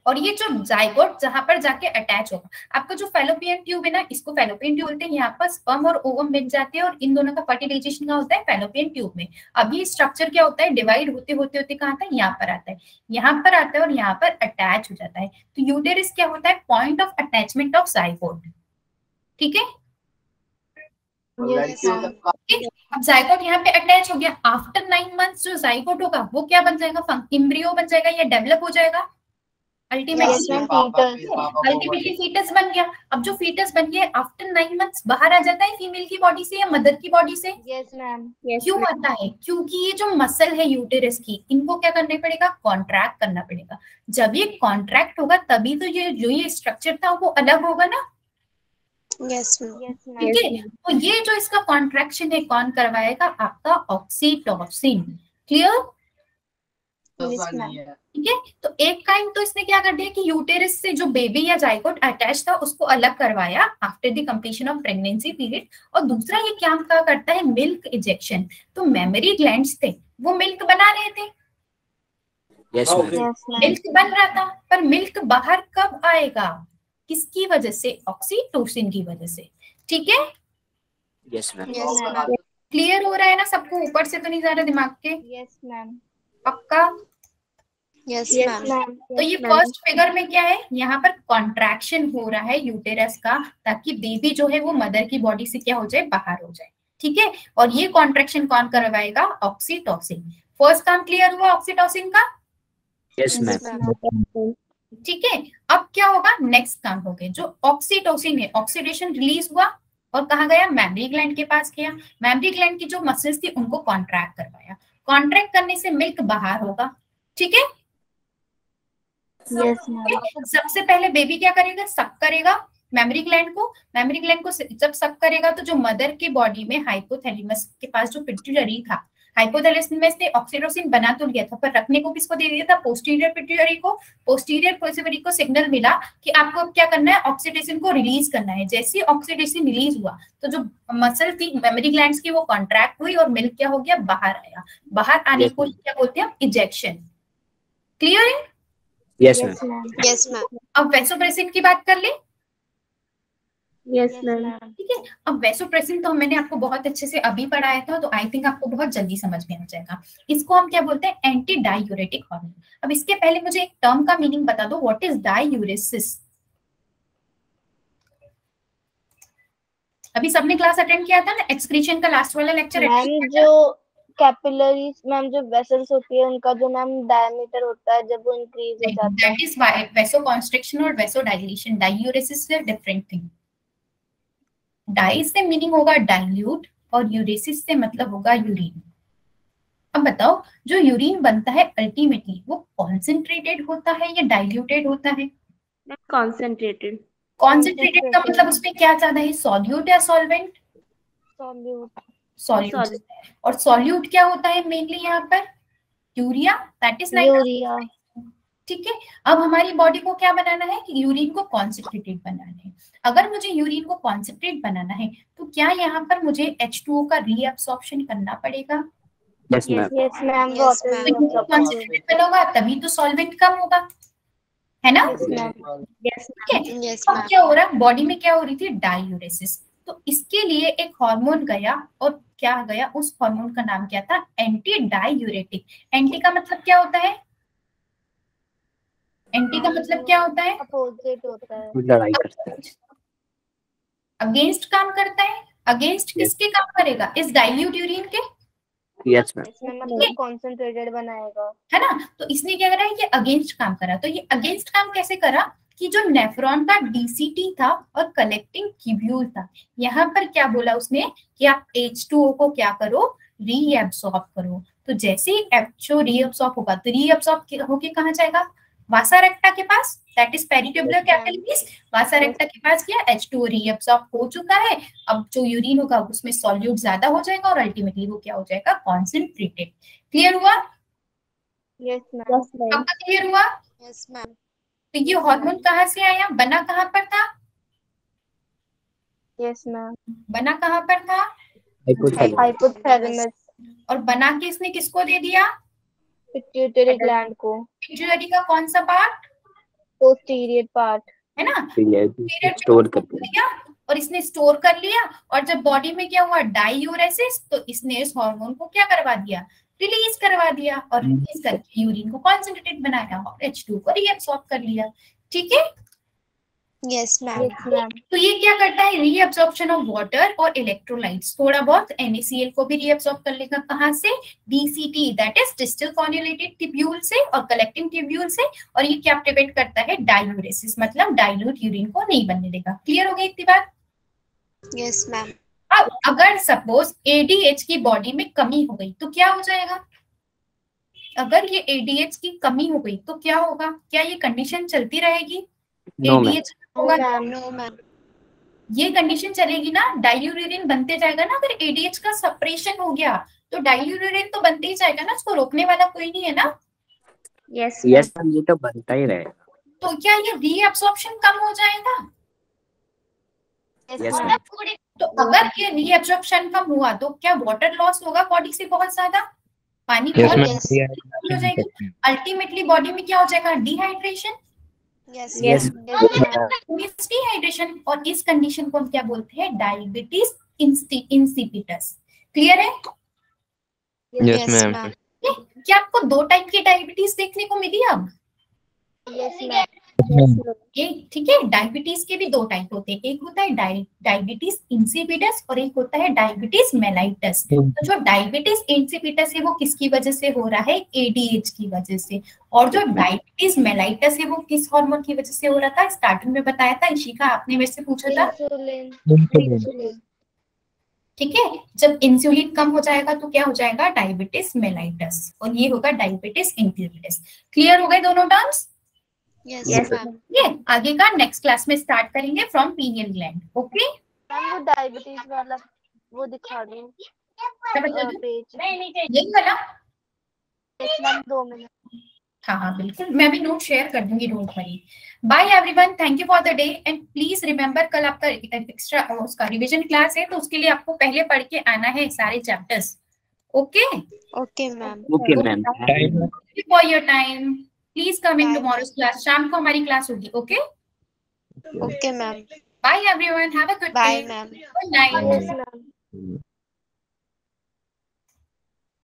और ये जो जाइगोट जहां पर जाके अटैच होगा, आपका जो फैलोपियन ट्यूब है ना, इसको फैलोपियन ट्यूब बोलते हैं, यहाँ पर स्पर्म और ओवम मिल जाते हैं, और इन दोनों का फर्टिलाइजेशन का होता है फैलोपियन ट्यूब में। अब ये स्ट्रक्चर क्या होता है, डिवाइड होते होते होते कहाँ आता है, यहाँ पर आता है, यहाँ पर आता है, और यहाँ पर अटैच हो जाता है। तो यूटेरस क्या होता है, point of attachment of zygote. ठीक है, अब जाइगोट यहाँ पे अटैच हो गया, आफ्टर 9 मंथ्स जो जाइगोट होगा वो क्या बन जाएगा, इम्ब्रियो बन जाएगा या डेवलप हो जाएगा, अल्टीमेटली फीटस बन गया। अब जो फीटस बन गया आफ्टर 9 मंथ्स बाहर आ जाता है फीमेल की बॉडी से या मदर की बॉडी से। Yes ma'am. क्यों आता है, क्योंकि ये जो मसल है यूटेरस की, इनको क्या करना पड़ेगा, कॉन्ट्रैक्ट करना पड़ेगा। जब ये कॉन्ट्रैक्ट होगा तभी तो ये जो ये स्ट्रक्चर था वो अलग होगा ना। Yes ma'am. ठीक है, तो ये जो इसका कॉन्ट्रैक्शन है कौन करवाएगा, आपका ऑक्सीटोसिन। क्लियर? ठीक ठीक है। तो एक काइंड तो इसने क्या कर दिया कि यूटेरस से जो बेबी या जाइगोट अटैच था उसको अलग करवाया after the completion of pregnancy period. और दूसरा ये क्या करता है, मिल्क इजेक्शन। तो मेमोरी ग्लैंड्स थे वो मिल्क बना रहे थे, यस मैम, मिल्क बन रहा था, पर मिल्क बाहर कब आएगा, किसकी वजह से, ऑक्सीटोसिन की वजह से। ठीक है, यस मैम, क्लियर हो रहा है ना सबको, ऊपर से तो नहीं जा रहा दिमाग के? यस मैम, पक्का? Yes yes ma'am. मैम। तो ये फर्स्ट फिगर में क्या है, यहाँ पर कॉन्ट्रैक्शन हो रहा है यूटेरस का, ताकि बेबी जो है वो मदर की बॉडी से क्या हो जाए, बाहर हो जाए। ठीक है, और ये कॉन्ट्रैक्शन कौन करवाएगा, ऑक्सीटोसिन। फर्स्ट काम क्लियर हुआ ऑक्सीटोसिन का? यस मैम, ठीक है, अब क्या होगा, नेक्स्ट काम हो गए, जो ऑक्सीटोसिन है, ऑक्सीडेशन रिलीज हुआ और कहा गया, मेमोरी ग्लैंड के पास गया। मेमोरी ग्लैंड की जो मसल्स थी उनको कॉन्ट्रैक्ट करवाया, कॉन्ट्रैक्ट करने से मिल्क बाहर होगा। ठीक है, यस मैम। सबसे पहले बेबी क्या करेगा, सक करेगा मेमोरी ग्लैंड को। मेमोरी ग्लैंड को जब सक करेगा तो जो मदर की बॉडी में हाइपोथैलेमस के पास जो पिट्यूटरी था, हाइपोथैलेमस ने ऑक्सीटोसिन बना तो लिया था, पर रखने को किसको दे दिया था, पोस्टीरियर पिट्यूटरी को। पोस्टीरियर पिट्यूटरी को सिग्नल मिला कि आपको अब क्या करना है, ऑक्सीटोसिन को रिलीज करना है। जैसे ही ऑक्सीटोसिन रिलीज हुआ तो जो मसल थी मेमोरी ग्लैंड्स की वो कॉन्ट्रैक्ट हुई और मिल्क क्या हो गया, बाहर आया। बाहर आने को क्या बोलते हैं, इजेक्शन। क्लियर है? Yes ma'am, yes ma'am. अब वैसोप्रेसिन की बात कर ले। Yes ma'am. ठीक है, अब वैसोप्रेसिन तो मैंने आपको बहुत अच्छे से अभी पढ़ाया था, तो आई थिंक आपको बहुत जल्दी समझ में आ जाएगा। इसको हम क्या बोलते हैं, एंटी डायूरेटिक हार्मोन। अब इसके पहले मुझे एक टर्म का मीनिंग बता दो, व्हाट इज डायूरेसिस? अभी सबने क्लास अटेंड किया था ना, एक्सक्रीशन का लास्ट वाला लेक्चर। मैम जो कैपिलरीज मैम, जो वेसल्स होती है उनका जो मैम डायमीटर होता है जब वो इंक्रीज हो जाता है, दैट इज वैसोकॉन्स्ट्रिक्शन और वैसोडाइलेशन। डायूरेसिस से डिफरेंट थिंग। डाई से मीनिंग होगा डाइल्यूट और यूरेसिस से मतलब होगा यूरिन। अब बताओ, जो यूरिन बनता है अल्टीमेटली वो कॉन्सेंट्रेटेड होता है या डाइल्यूटेड होता है? कॉन्सेंट्रेटेड। कॉन्सेंट्रेटेड का मतलब उसमें क्या ज्यादा है, सॉल्यूट या सॉल्वेंट? सॉल्यूट। सॉल्यूट। और सॉल्यूट क्या होता है मेनली यहाँ पर, यूरिया, दैट इज यूरिया। ठीक है, अब हमारी बॉडी को क्या बनाना है कि यूरिन को कॉन्सेंट्रेटेड बनाना है। अगर मुझे यूरिन को कॉन्सेंट्रेट बनाना है तो क्या यहाँ पर मुझे H2O का रीअब्सॉर्प्शन करना पड़ेगा? Yes ma'am, yes ma'am. Concentrate बनोगा तभी तो सॉल्वेंट कम होगा, है ना? यस ठीक है, यस अब मैम। क्या हो रहा है, बॉडी में क्या हो रही थी, डायूरेसिस। तो इसके लिए एक हार्मोन गया, और क्या गया, उस हार्मोन का नाम क्या था, एंटी डायूरेटिक। एंटी का मतलब क्या होता है, एंटी का मतलब क्या होता है, अपोजिट होता है, लड़ाई करता है। अगेंस्ट काम करता है। अगेंस्ट किसके काम करेगा, इस डाइल्यूट यूरिन के, यस मैम, इसमें मतलब कॉन्सेंट्रेटेड बनाएगा, है ना? तो इसने क्या करा है, ये अगेंस्ट काम करा। तो ये अगेंस्ट काम कैसे करा कि जो नेफ्रॉन का डीसीटी था और कलेक्टिंग ट्यूब्यूल था, यहाँ पर क्या बोला उसने कि आप H2O को क्या करो, रीअब्सॉर्ब करो। तो जैसे ही H2O रीअब्सॉर्ब होगा तो रीअब्सॉर्ब होके कहाँ जाएगा, वासा रेक्टा के पास, that is peritubular capillaries. Vasa recta के पास क्या, H2O रीअब्सॉर्ब हो चुका है। अब जो यूरिन होगा उसमें सॉल्यूट ज्यादा हो जाएगा और अल्टीमेटली वो क्या हो जाएगा, कॉन्सेंट्रेटेड। क्लियर हुआ? यस मैम, आपका क्लियर हुआ? Yes ma'am. तो ये हार्मोन कहाँ से आया, बना कहाँ पर था, यस मैम, बना कहाँ पर था, हाइपोथैलेमस, और बना के इसने किसको दे दिया, पिट्यूटरी ग्लैंड को, पिट्यूटरी का कौन सा पार्ट, पोस्टीरियर पार्ट, है ना, स्टोर करते हैं। दिया, और इसने स्टोर कर लिया। और जब बॉडी में क्या हुआ, डायूरेसिस, तो इसने इस हार्मोन को क्या करवा दिया, रिलीज करवा दिया, और रिलीज करके यूरिन को कॉन्सेंट्रेटेड बनाया और H2 को रीअब्सॉर्ब कर लिया। ठीक है, यस मैम। यस मैम, तो ये क्या करता है, रीअब्सॉर्प्शन ऑफ वाटर और इलेक्ट्रोलाइट्स, थोड़ा बहुत NaCl को भी रीअब्सॉर्ब कर लेगा। कहाँ से, DCT, that is distal convoluted tubule से और कलेक्टिंग ट्यूब्यूल से। और ये क्या प्रिवेंट करता है, डायूरेसिस, मतलब डाइल्यूट यूरिन को नहीं बनने देगा। क्लियर हो गई इतनी बात? Yes ma'am. अब अगर सपोज ADH की बॉडी में कमी हो गई तो क्या हो जाएगा, अगर ये ADH की कमी हो गई तो क्या होगा, क्या ये कंडीशन चलती रहेगी, नो मैम, ADH होगा, नो मैम। ये कंडीशन चलेगी ना, डाइल्यूट यूरिन बनते जाएगा ना। अगर ADH का सप्रेशन हो गया तो डाइल्यूट यूरिन तो बनते ही जाएगा ना, उसको रोकने वाला कोई नहीं है ना। यस यस मैम, ये तो बनता ही रहेगा। तो क्या ये रीअब्सॉर्प्शन कम हो जाएगा? Yes ma'am. तो अगर ये रीअब्सॉर्प्शन कम हुआ तो क्या वाटर लॉस होगा बॉडी से बहुत ज्यादा? पानी यस बहुत मैम, हो जाएगी। अल्टीमेटली बॉडी में क्या हो जाएगा? डिहाइड्रेशन। Yes, यस डिहाइड्रेशन, और इस कंडीशन को हम क्या बोलते हैं? Diabetes insipidus. क्लियर है? Yes yes, ma'am. ma'am. क्या आपको दो टाइप की डायबिटीज देखने को मिली अब? Yes ma'am. एक, ठीक है, डायबिटीज के भी दो टाइप होते हैं, एक होता है डायबिटीज इंसिपिटस और एक होता है डायबिटीज मेलाइटस। तो जो डायबिटीज इंसिपिटस है वो किसकी वजह से हो रहा है? एडीएच की वजह से। और जो डायबिटीज मेलाइटस है वो किस हार्मोन की वजह से हो रहा था? स्टार्टिंग में बताया था, इशिका आपने मेरे से पूछा था। इंसुलिन। ठीक है, जब इंसुलिन कम हो जाएगा तो क्या हो जाएगा? डायबिटीज मेलाइटस, और ये होगा डायबिटीज इंसिपिटस। क्लियर हो गए दोनों टर्म्स? Yes, Yes, ma'am. ये आगे का नेक्स्ट क्लास में स्टार्ट करेंगे from pineal gland. Okay, ma'am वो डायबिटीज वाला वो दिखा दो पेज। यही वाला। Yes ma'am 2 minute. हाँ हाँ बिल्कुल, मैं भी नोट शेयर कर दूंगी, don't worry. Bye everyone, thank you for the day and please remember कल आपका एक्स्ट्रा उसका रिवीजन क्लास है, तो उसके लिए आपको पहले पढ़ के आना है सारे chapters. Okay, Okay, ma'am. Okay ma'am. For your time, please come in Bye. Tomorrow's class. शाम को हमारी क्लास होगी। Okay, Okay, ma'am. Bye everyone, have a good Bye, day, ma'am. Good night. Yes ma'am.